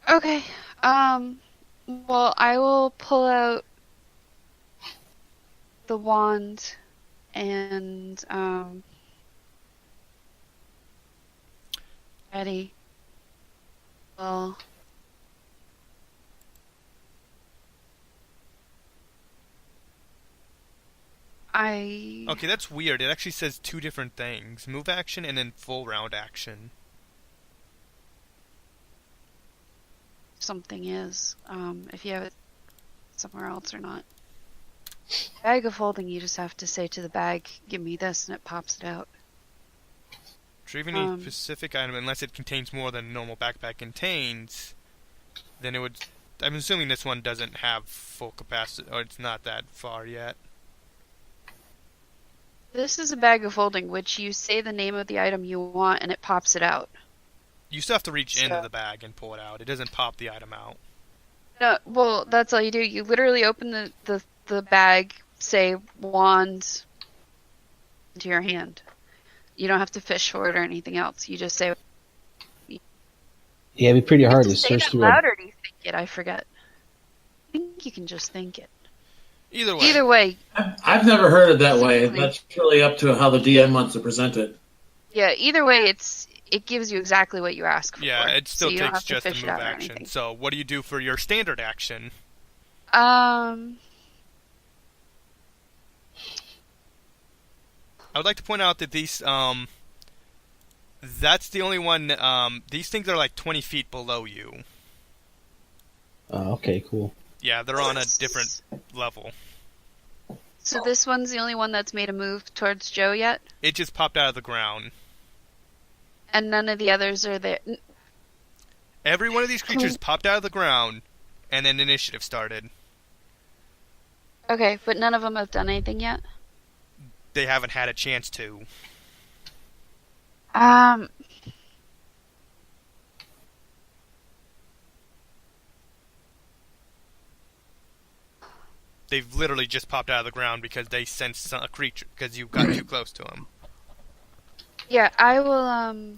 Okay. Well, I will pull out the wand and ready. Well. Okay, that's weird. It actually says two different things. Move action and then full round action. Something is, if you have it somewhere else or not. Bag of holding, you just have to say to the bag, give me this, and it pops it out. Retrieving a specific item, unless it contains more than a normal backpack contains, then it would... I'm assuming this one doesn't have full capacity, or it's not that far yet. This is a bag of holding, which you say the name of the item you want, and it pops it out. You still have to reach into the bag and pull it out. It doesn't pop the item out. No, well, that's all you do. You literally open the bag, say wand, into your hand. You don't have to fish for it or anything else. You just say. Yeah, it'd be pretty You have hard to to say search it out through loud, or do you think it? I forget. I think you can just think it. Either way. Either way, I've never heard it that way. Exactly. That's really up to how the DM wants to present it. yeah. Either way, it gives you exactly what you ask for. Yeah, it still so you don't takes have to just a fish move it out or action. anything. So what do you do for your standard action? Um. I would like to point out that these, that's the only one, these things are like 20 feet below you. Oh, okay, cool. Yeah, they're on a different level. So this one's the only one that's made a move towards Joe yet, It just popped out of the ground. and none of the others are there. Every one of these creatures popped out of the ground, and then initiative started. Okay, but none of them have done anything yet. They haven't had a chance to. They've literally just popped out of the ground because they sensed a creature, because you got too close to them. Yeah, I will,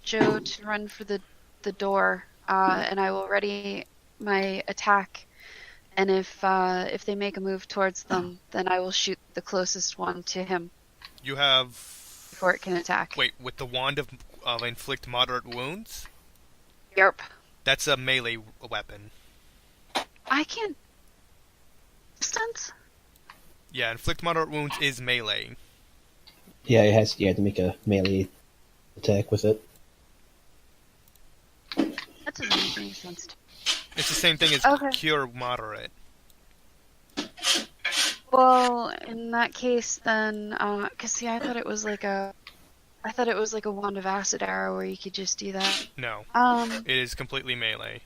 Joe to run for the door, and I will ready my attack. And if they make a move towards them, then I will shoot the closest one to him You have... before it can attack. Wait, with the wand of inflict moderate wounds? Yarp. That's a melee weapon. I can't... Distance? Yeah, inflict moderate wounds is melee. Yeah, it has. You have to make a melee attack with it. That doesn't make any sense. It's the same thing as Okay. cure moderate. Well, in that case, then, cause see, I thought it was like a wand of acid arrow where you could just do that. No, it is completely melee.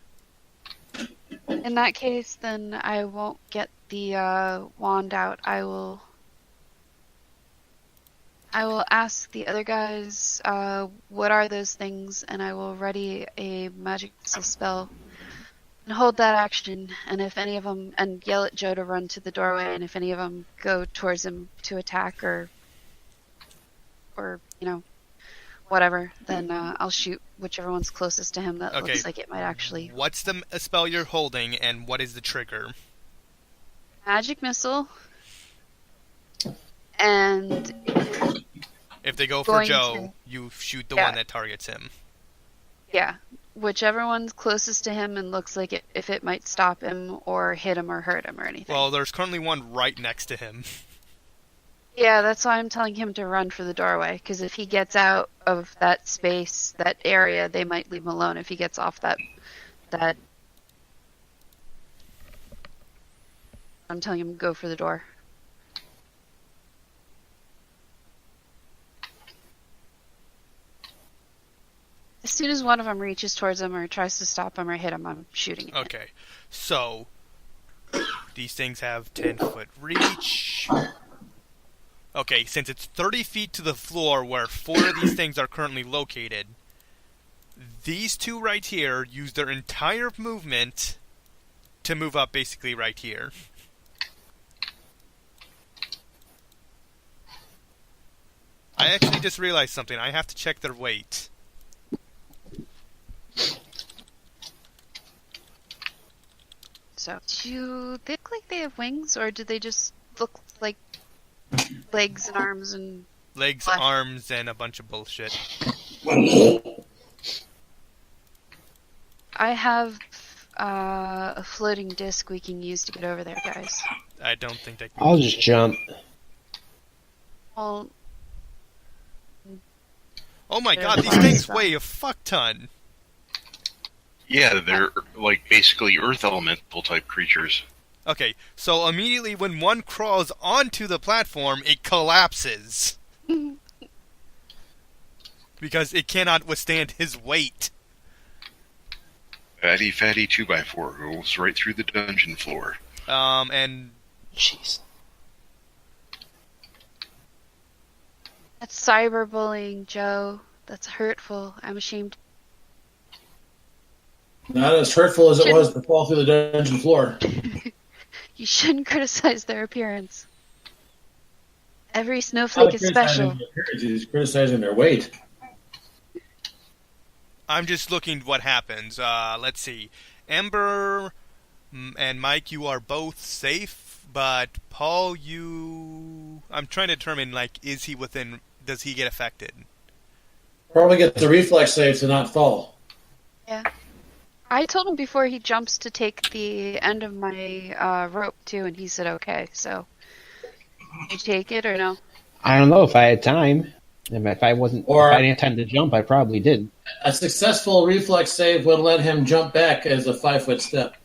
In that case, then I won't get the wand out. I will ask the other guys, what are those things, and I will ready a magic missile spell and hold that action. And if any of them, and yell at Joe to run to the doorway, and if any of them go towards him to attack or whatever, then I'll shoot whichever one's closest to him that Okay. looks like it might actually. What's the spell you're holding, and what is the trigger? Magic missile. And If they go for Going Joe, you shoot the Yeah. one that targets him. yeah, whichever one's closest to him and looks like if it might stop him or hit him or hurt him or anything. Well, there's currently one right next to him. Yeah, that's why I'm telling him to run for the doorway, because if he gets out of that space, that area, they might leave him alone if he gets off that. I'm telling him to go for the door. As soon as one of them reaches towards him or tries to stop him or hit him, I'm shooting it. Okay, so these things have 10-foot reach. Okay, since it's 30 feet to the floor where 4 of these things are currently located, these two right here use their entire movement to move up basically right here. I actually just realized something. I have to check their weight. So, do they look like they have wings, or do they just look like legs and arms and... Legs, What? arms, and a bunch of bullshit. I have a floating disc we can use to get over there, guys. I don't think they can. I'll just jump. Well, Oh my They're god, these fine, things so. weigh a fuck ton. Yeah, they're like basically earth elemental type creatures. Okay, so immediately when one crawls onto the platform, it collapses. Because it cannot withstand his weight. Fatty 2x4 goes right through the dungeon floor. And Jeez. that's cyberbullying, Joe. That's hurtful. I'm ashamed. Not as hurtful as it was to fall through the dungeon floor. You shouldn't criticize their appearance. Every snowflake is special. Criticizing their appearance, he's criticizing their weight. I'm just looking what happens. Let's see. Ember and Mike, you are both safe, but Paul, I'm trying to determine, like, is he within... Does he get affected? Probably get the reflex save to not fall. Yeah. I told him before he jumps to take the end of my rope, too, and he said okay, so... Did you take it or no? I don't know if I had time. If I didn't have time to jump, I probably did. A successful reflex save would let him jump back as a 5-foot step.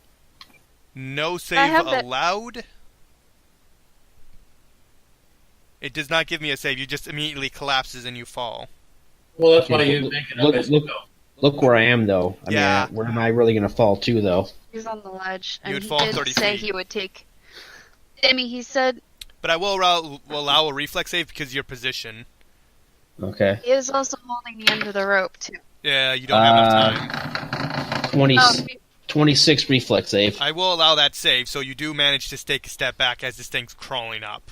No save allowed? It does not give me a save. You just immediately collapses and you fall. Well, that's why you make it up as you go. Look where I am, though. I Yeah. mean, where am I really going to fall to, though? He's on the ledge, and You'd he fall did 30 say feet. he would take... Demi, he said But I will allow a reflex save because of your position. Okay. he is also holding the end of the rope, too. Yeah, you don't have enough time. 26 reflex save. I will allow that save, so you do manage to take a step back as this thing's crawling up.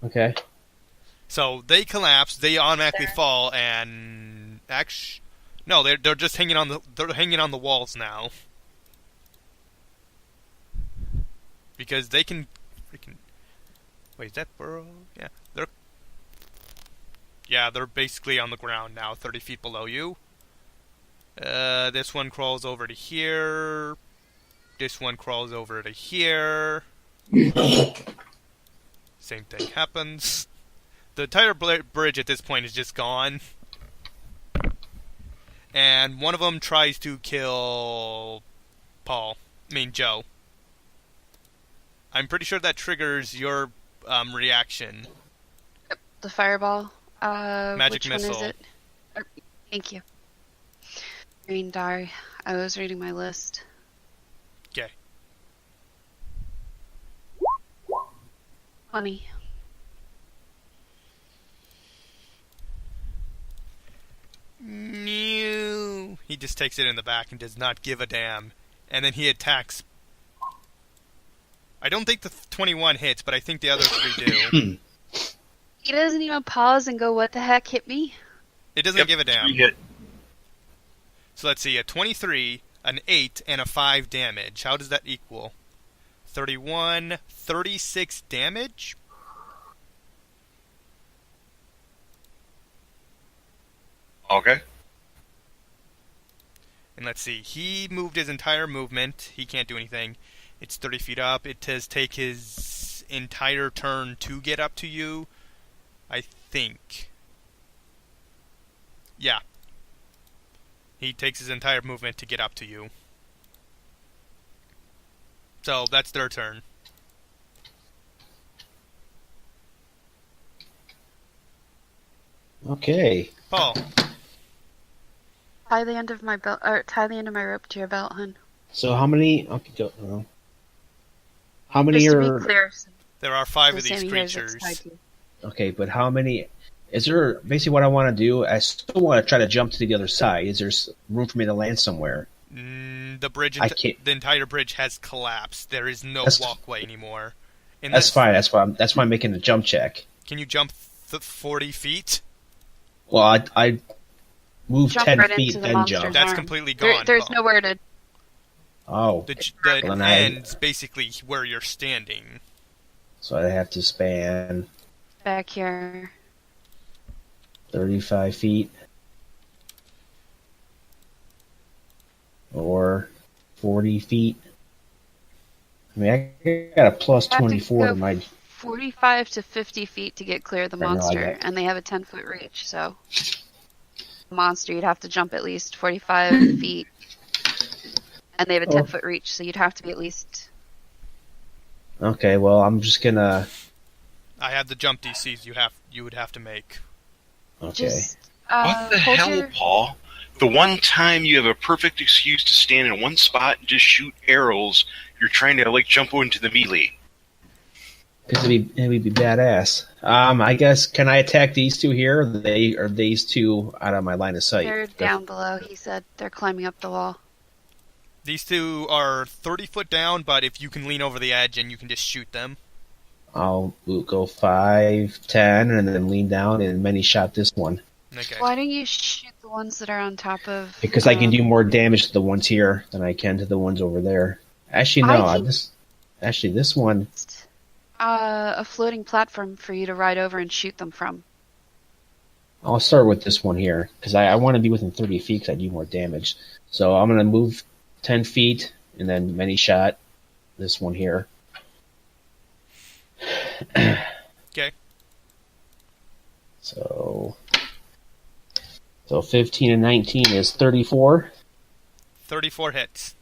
Okay. So they collapse, they automatically fall, and no, they're just hanging on the walls now. Because they can freaking... Wait, is that burrow? Yeah, they're basically on the ground now, 30 feet below you. This one crawls over to here. This one crawls over to here. Same thing happens. The entire bridge at this point is just gone. And one of them tries to kill Joe. I'm pretty sure that triggers your reaction. The fireball. Magic which missile. one is it? Thank you. Green die. I was reading my list. Okay. 20. No. He just takes it in the back and does not give a damn. And then he attacks. I don't think the 21 hits, but I think the other 3 do. He doesn't even pause and go, what the heck hit me? It doesn't give a damn. Hit. So let's see, a 23, an 8, and a 5 damage. How does that equal? 31, 36 damage? Okay. And let's see, he moved his entire movement. He can't do anything. It's 30 feet up. It does take his entire turn to get up to you, I think. Yeah. He takes his entire movement to get up to you. So, that's their turn. Okay. Paul. Tie the end of my belt, or tie the end of my rope to your belt, hun. So how many... Okay, how many Just to are... be clear. There are 5 so of these Sammy hears creatures. it's tied to you. Okay, but how many... Is there... Basically what I want to do, I still want to try to jump to the other side. Is there room for me to land somewhere? The bridge, I can't... the entire bridge has collapsed. There is no walkway anymore. And That's fine. That's why I'm making a jump check. Can you jump 40 feet? Well, I move Jump 10 right feet, into the then monster's jump. That's arm. completely gone. There's Paul. nowhere to... Oh. The Well, then end's basically where you're standing. So I have to span Back here. 35 feet. Or 40 feet. I mean, I got a plus You have to 24 to go my... 45 to 50 feet to get clear of the I know, I monster, got- and they have a 10-foot reach, so... The monster, you'd have to jump at least 45 feet. And they have a 10-foot reach, so you'd have to be at least... Okay, well, I'm just gonna... I have the jump DCs you would have to make. Okay. Just, What the hold hell, your- Paul? The one time you have a perfect excuse to stand in one spot and just shoot arrows, you're trying to, jump into the melee. Because it'd be badass. I guess, can I attack these two here? Are these two out of my line of sight? They're down below, he said. They're climbing up the wall. These two are 30 foot down, but if you can lean over the edge and you can just shoot them. I'll go 5, 10, and then lean down and many shot this one. Okay. Why don't you shoot the ones that are on top of? Because I can do more damage to the ones here than I can to the ones over there. Actually, no. This one. A floating platform for you to ride over and shoot them from. I'll start with this one here because I want to be within 30 feet because I do more damage. So I'm going to move 10 feet and then many shot this one here. Okay. So 15 and 19 is 34. 34 hits.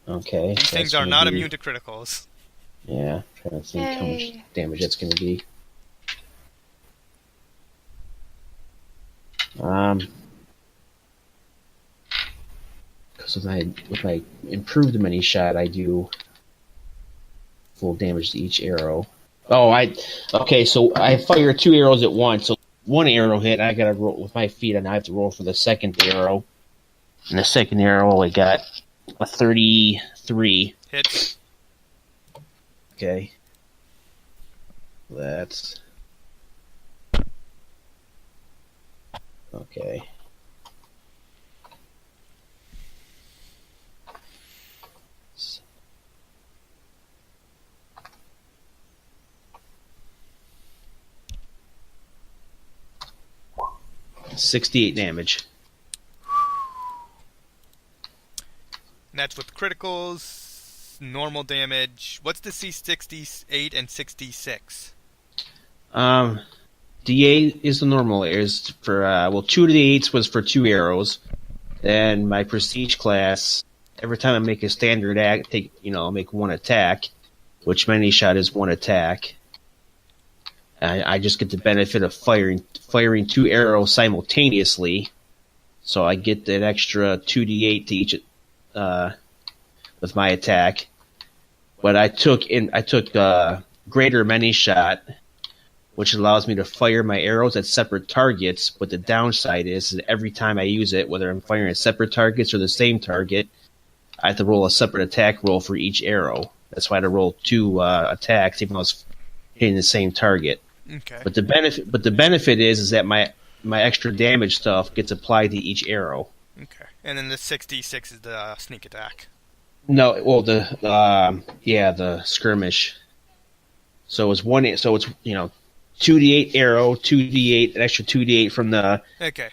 Okay. These things are not immune to criticals. Yeah, trying to think how much damage that's going to be. Because with my improved mini shot, I do full damage to each arrow. Okay, so I fire 2 arrows at once. So one arrow hit, and I got to roll with my feet, and I have to roll for the second arrow. And the second arrow, I got a 33. Hits. Okay. That's... Okay. $68 damage. And that's with criticals, normal damage. What's the C68 and 66? D8 is the normal. Is for 2 of the 8s was for 2 arrows. Then my prestige class, every time I make a standard act, I'll make 1 attack, which many shot is 1 attack. I just get the benefit of firing 2 arrows simultaneously, so I get that extra 2d8 to each with my attack. But I took greater many shot, which allows me to fire my arrows at separate targets. But the downside is that every time I use it, whether I'm firing at separate targets or the same target, I have to roll a separate attack roll for each arrow. That's why I had to roll 2 attacks, even though I was hitting the same target. Okay. But the benefit is that my extra damage stuff gets applied to each arrow. Okay. And then the 66 is the sneak attack. No, well the skirmish. So it's 2d8 arrow, 2d8, an extra 2d8 from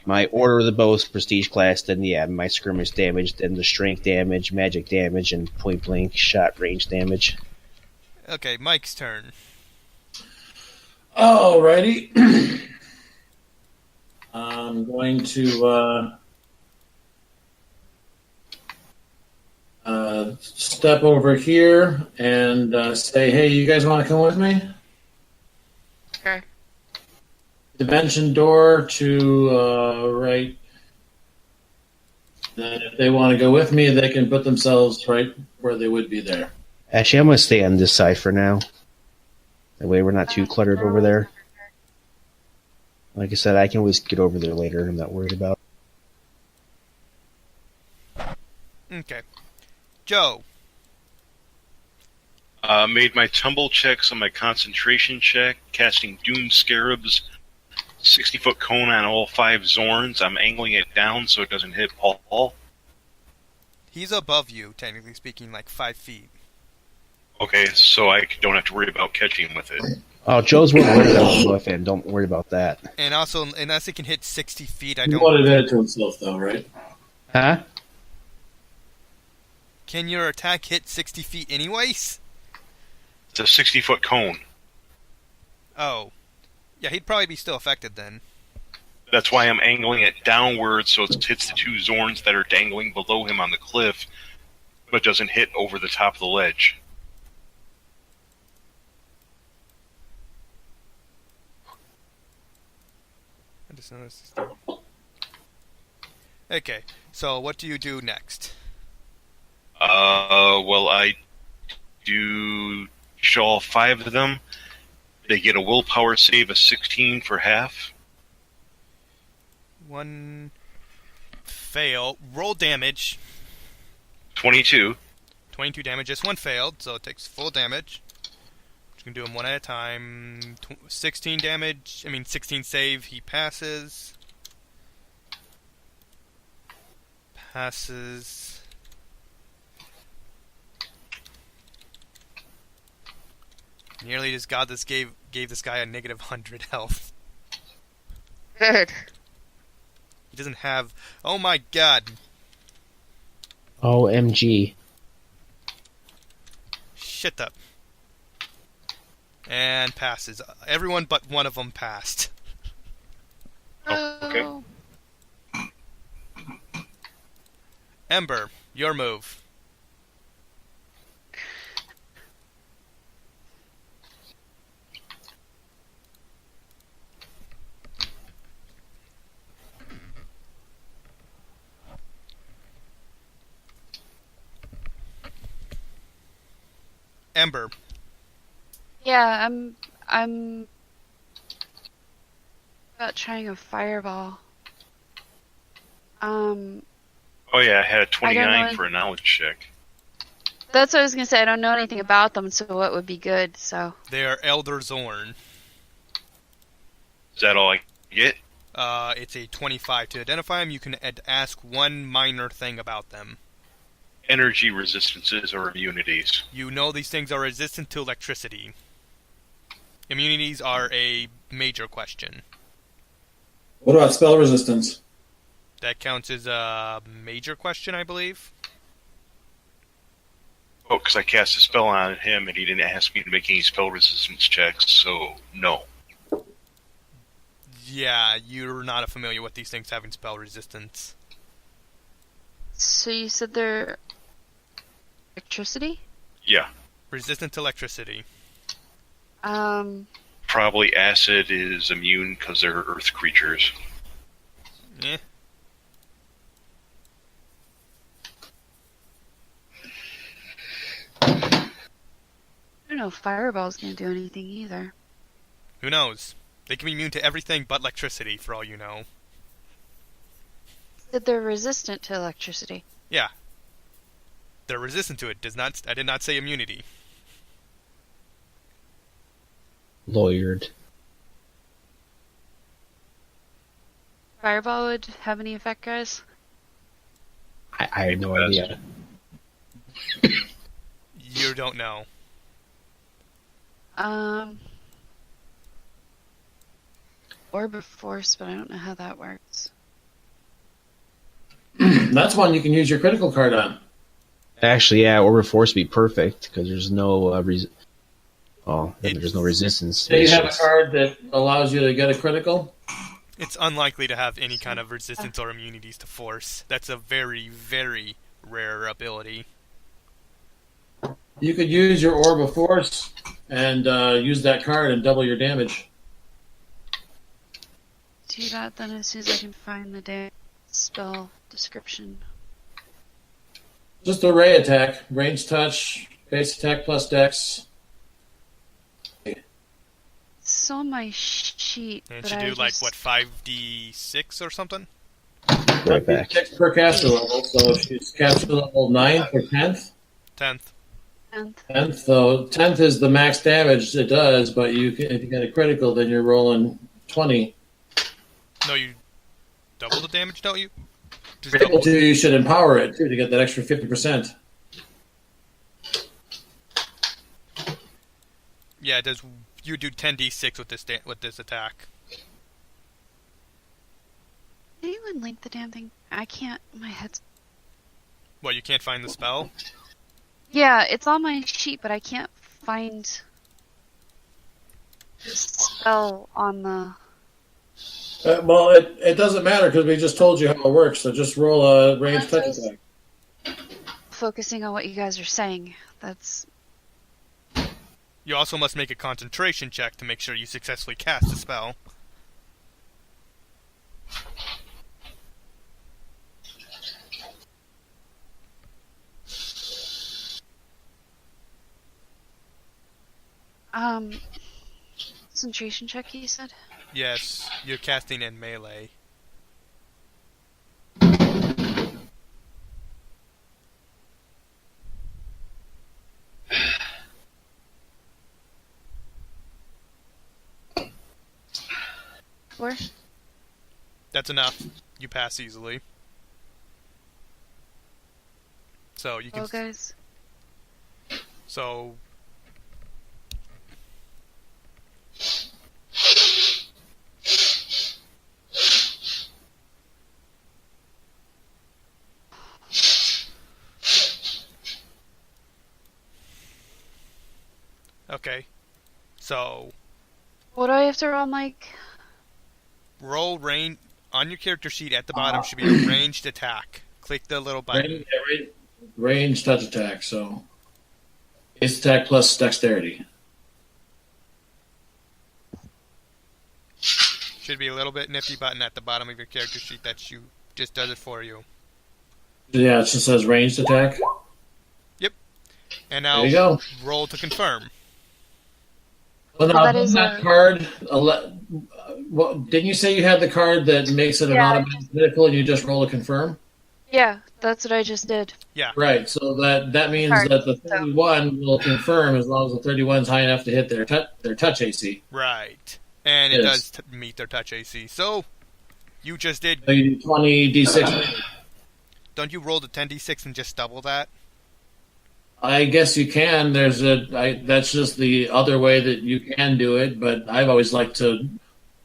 my Order of the Bows prestige class, then my skirmish damage, then the strength damage, magic damage, and point blank shot range damage. Okay, Mike's turn. Alrighty. I'm going to step over here and say, hey, you guys want to come with me? Okay. Dimension door to right. Then if they want to go with me, they can put themselves right where they would be there. Actually, I'm going to stay on this side for now. That way we're not too cluttered over there. Like I said, I can always get over there later. I'm not worried about it. Okay. Joe. Made my tumble checks on my concentration check, casting Doom Scarabs, 60-foot cone on all 5 Zorns. I'm angling it down so it doesn't hit Paul. He's above you, technically speaking, like 5 feet. Okay, so I don't have to worry about catching with it. Oh, Joe's worried about the fan. Don't worry about that. And also, unless it can hit 60 feet, I He don't... wanted that to himself, though, right? Huh? Can your attack hit 60 feet anyways? It's a 60-foot cone. Oh. Yeah, he'd probably be still affected then. That's why I'm angling it downwards so it hits the 2 Zorns that are dangling below him on the cliff, but doesn't hit over the top of the ledge. I just noticed. Okay, so what do you do next? Well, I do show all 5 of them. They get a willpower save of 16 for half. 1 fail. Roll damage. 22. 22 damage. Just 1 failed, so it takes full damage. You can do them one at a time. 16 damage. 16 save. He passes. Passes. Nearly just got this. Gave this guy a negative 100 health. Good. He doesn't have. Oh my god. OMG. Shit up. And passes. Everyone but one of them passed. Oh, okay. Oh. Ember, your move. Ember. Yeah, I'm about trying a fireball. Oh yeah, I had a I don't 29 know. for a knowledge check. That's what I was gonna say. I don't know anything about them, so what would be good? So They are Elder Zorn. Is that all I get? It's a 25 to identify them. You can ask one minor thing about them. Energy resistances or immunities? You know these things are resistant to electricity. Immunities are a major question. What about spell resistance? That counts as a major question, I believe. Oh, because I cast a spell on him and he didn't ask me to make any spell resistance checks, so no. Yeah, you're not familiar with these things having spell resistance. So you said they're electricity? Yeah. Resistant to electricity. Probably acid is immune because they're earth creatures. Eh. I don't know if fireball's gonna do anything either. Who knows? They can be immune to everything but electricity, for all you know. Said they're resistant to electricity. Yeah. They're resistant to it. I did not say immunity. Lawyered. Fireball would have any effect, guys? I have no idea. You don't know. Orb of Force, but I don't know how that works. That's one you can use your critical card on. Actually, yeah, Orb of Force would be perfect because there's no there's no resistance. Do you It's have a just- card that allows you to get a critical? It's unlikely to have any kind of resistance or immunities to force. That's a very, very rare ability. You could use your Orb of Force and use that card and double your damage. Do that then as soon as I can find the spell description. Just a ray attack, range touch, base attack plus dex. It's on my sheet. And but you I do, like, just- what, 5d6 or something? Right back. Dex per caster level, so she's caster level 9th or 10th. 10th. 10th, so 10th is the max damage it does, but if you get a critical, then you're rolling 20. No, you double the damage, don't you? Just Critical double. 2, you should empower it, too, to get that extra 50%. Yeah, it does. You do 10d6 with this attack. Can anyone link the damn thing? I can't. My head's. What, you can't find the spell? Yeah, it's on my sheet, but I can't find the spell on the. Well, it doesn't matter because we just told you how it works, so just roll a range touch attack. Focusing on what you guys are saying. That's. You also must make a concentration check to make sure you successfully cast the spell. Concentration check, you said? Yes, you're casting in melee. 24. That's enough. You pass easily. So you can. Oh, guys. So. Okay. So. What do I have to roll, Mike? Roll range on your character sheet at the bottom should be a ranged attack. Click the little button. Range touch attack, so base attack plus dexterity. Should be a little bit nifty button at the bottom of your character sheet that just does it for you. Yeah, it just says ranged attack. Yep. And now There you go. roll to confirm. Well, now, that is that card, didn't you say you had the card that makes it an automatic critical and you just roll to confirm? Yeah, that's what I just did. Yeah. Right, so that means Card, that the 31 will confirm as long as the 31 is high enough to hit their touch AC. Right. And it does meet their touch AC. So, you just did... So you do 20 d6. Don't you roll the 10d6 and just double that? I guess you can. That's just the other way that you can do it, but I've always liked to...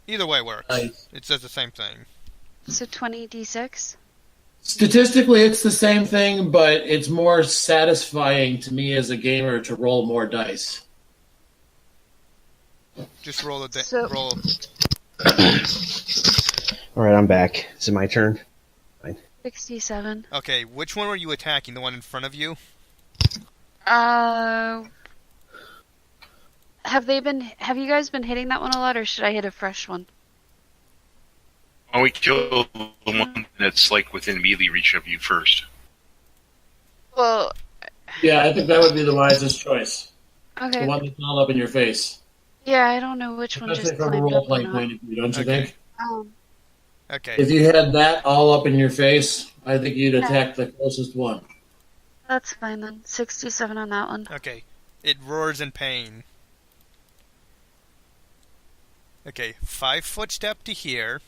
Either way works. It says the same thing. So 20 d6? Statistically, it's the same thing, but it's more satisfying to me as a gamer to roll more dice. Just roll the roll. All right, I'm back. Is it my turn? 67. Okay, which one were you attacking? The one in front of you? Have you guys been hitting that one a lot, or should I hit a fresh one? Oh, we kill the one that's like within melee reach of you first. Well, Yeah, I think that would be the wisest choice. okay. The one that's not up in your face. Yeah, I don't know which one Especially just from a climbed up or role-playing not. point of view, don't you Okay. think? Okay. If you had that all up in your face, I think you'd attack the closest one. That's fine then. 67 on that one. Okay. It roars in pain. Okay, 5-foot step to here.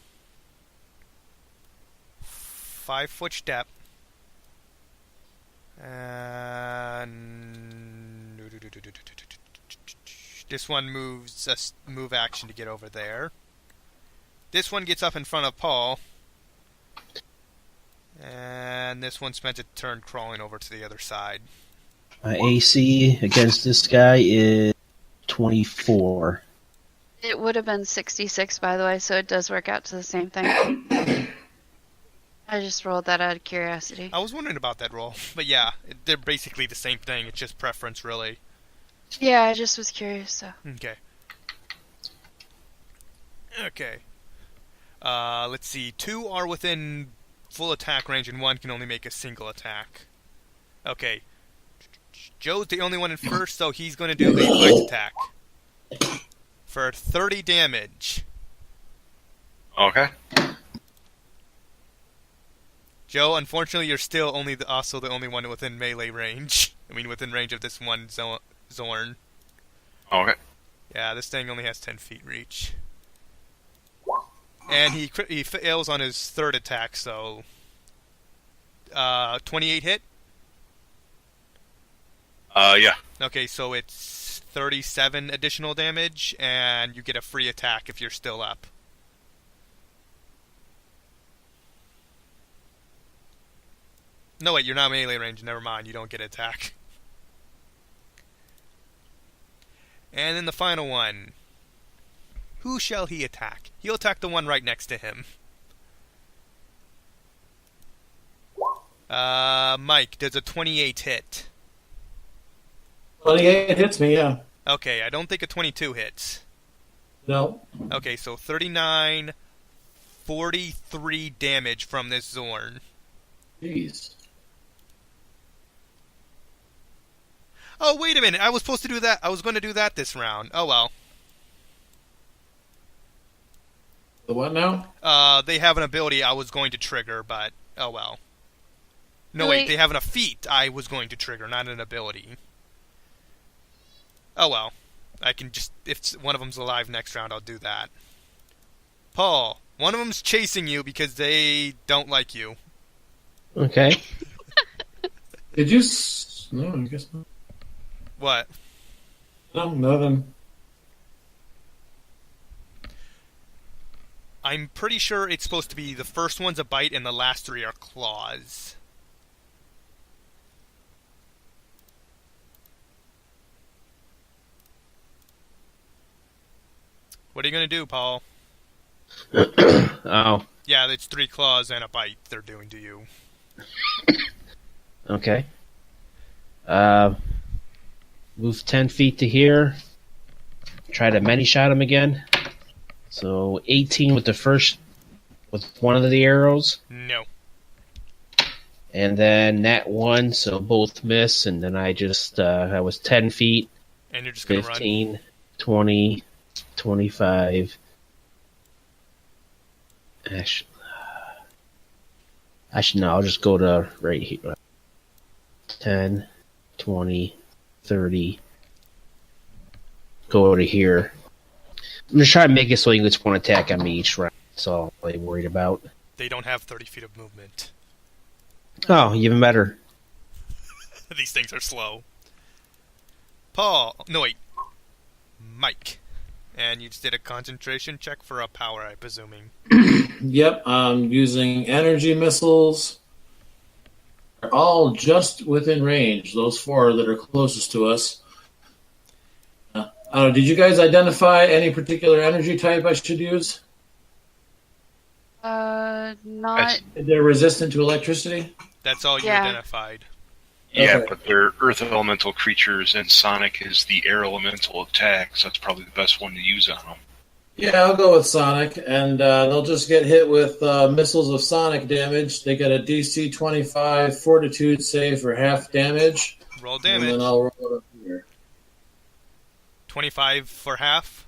5-foot step. And this one moves a move action to get over there. This one gets up in front of Paul. And this one spends a turn crawling over to the other side. My AC against this guy is 24. It would have been 66, by the way, so it does work out to the same thing. I just rolled that out of curiosity. I was wondering about that roll. But yeah, they're basically the same thing. It's just preference, really. Yeah, I just was curious, so. Okay. Okay. Let's see. 2 are within full attack range, and 1 can only make a single attack. Okay. Joe's the only one in first, so he's going to do the bite attack. For 30 damage. Okay. Joe, unfortunately, you're still also the only one within melee range. I mean, within range of this one Zorn. Okay. Yeah, this thing only has 10 feet reach. And he fails on his third attack, so... 28 hit? Yeah. Okay, so it's 37 additional damage, and you get a free attack if you're still up. No, wait, you're not melee range. Never mind, you don't get an attack. And then the final one. Who shall he attack? He'll attack the one right next to him. Mike, does a 28 hit? 28 hits me, yeah. Okay, I don't think a 22 hits. No. Okay, so 39, 43 damage from this Zorn. Jeez. Oh, wait a minute, I was supposed to do that. I was going to do that this round. Oh, well. The what now? They have an ability I was going to trigger, but oh well. No, wait, they have a feat I was going to trigger, not an ability. Oh well. I can just, if one of them's alive next round, I'll do that. Paul, one of them's chasing you because they don't like you. Okay. Did you? No, I guess not. What? No, nothing. I'm pretty sure it's supposed to be the first one's a bite and the last 3 are claws. What are you going to do, Paul? Oh, Yeah, it's 3 claws and a bite they're doing to you. okay. Move 10 feet to here. Try to many shot him again. So 18 with with one of the arrows. No. And then that one, so both miss. And then I was 10 feet. And you're just going to run. 15, 20, 25. Actually, no, I'll just go to right here. 10, 20, 30. Go over to here. I'm just trying to make it so you gets one attack on me each round. That's all I'm really worried about. They don't have 30 feet of movement. Oh, even better. These things are slow. Paul. No, wait. Mike. And you just did a concentration check for a power, I'm presuming. Yep, I'm using energy missiles. They're all just within range, those 4 that are closest to us. Did you guys identify any particular energy type I should use? Not. They're resistant to electricity? That's all you Yeah. identified. Yeah, Okay. but they're earth elemental creatures, and Sonic is the air elemental attack, so that's probably the best one to use on them. Yeah, I'll go with Sonic, and they'll just get hit with missiles of Sonic damage. They get a DC 25 Fortitude save for half damage. Roll And damage. then I'll roll it up here. 25 for half.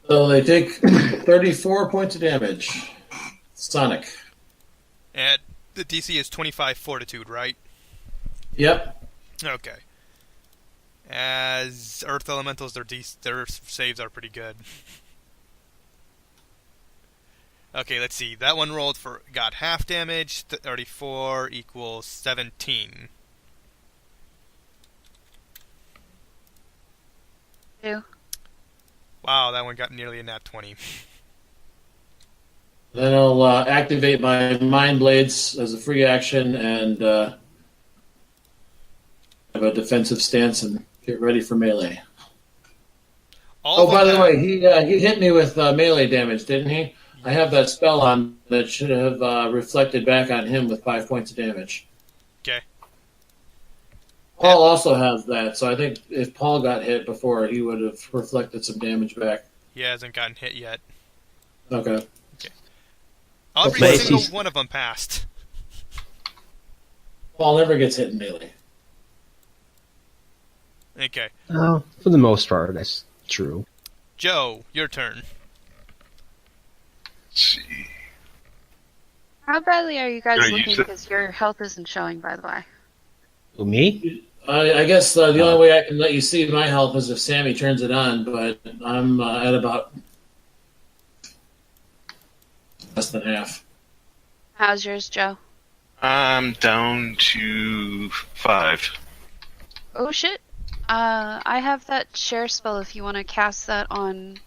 So they take 34 points of damage. Sonic. And the DC is 25 fortitude, right? Yep. Okay. As earth elementals, their saves are pretty good. Okay, let's see. That one got half damage. 34 equals 17. 2. Wow, that one got nearly a nat 20. Then I'll activate my Mind Blades as a free action and have a defensive stance and get ready for melee. By the way, he hit me with melee damage, didn't he? I have that spell on that should have reflected back on him with 5 points of damage. Okay. Paul also has that, so I think if Paul got hit before, he would have reflected some damage back. He hasn't gotten hit yet. Okay. Every Nice. single one of them passed. Paul never gets hit in melee. Okay. Oh, for the most part, that's true. Joe, your turn. Let's see. How badly are you guys Gonna looking? use it. Because your health isn't showing, by the way. Who, me? I guess the only way I can let you see my health is if Sammy turns it on, but I'm at about less than half. How's yours, Joe? I'm down to 5. Oh shit. I have that share spell if you want to cast that on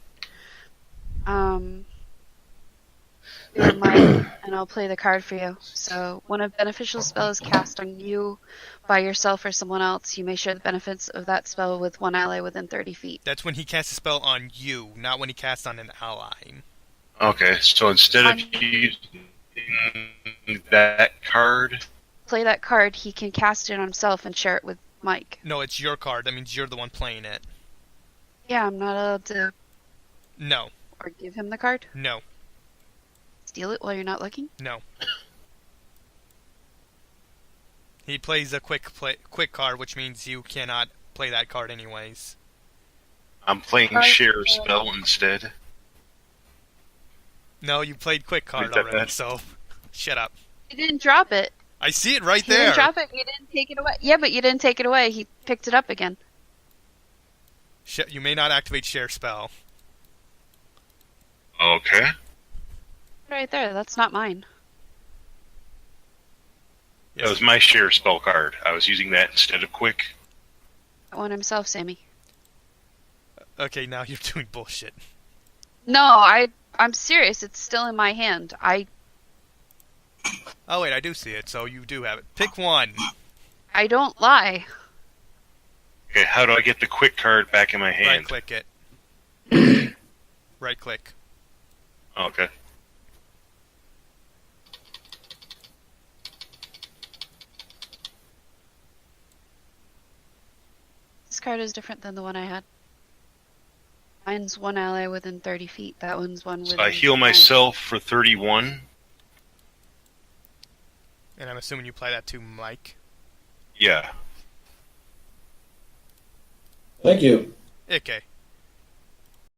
your mic, and I'll play the card for you. So when a beneficial spell is cast on you by yourself or someone else, you may share the benefits of that spell with one ally within 30 feet. That's when he casts a spell on you, not when he casts on an ally. Okay, so instead of using that card, Play that card, he can cast it on himself and share it with Mike. No, it's your card. That means you're the one playing it. Yeah, I'm not allowed to No. or give him the card. No. Steal it while you're not looking. No. He plays a quick card, which means you cannot play that card anyways. I'm playing share spell instead. No, you played quick card Is that already, bad? so shut up. You didn't drop it. I see it right He didn't there. drop it. You didn't take it away. Yeah, but you didn't take it away. He picked it up again. You may not activate share spell. Okay. Right there. That's not mine. That was my share spell card. I was using that instead of quick. That one himself, Sammy. Okay, now you're doing bullshit. No, I'm serious. It's still in my hand. Oh wait, I do see it. So you do have it. Pick one. I don't lie. Okay, how do I get the quick card back in my hand? Right click it. Right click. Okay. This card is different than the one I had. Mine's one ally within 30 feet. That one's one within... So I heal 10. myself for 31. And I'm assuming you apply that to Mike. Yeah. Thank you. Okay.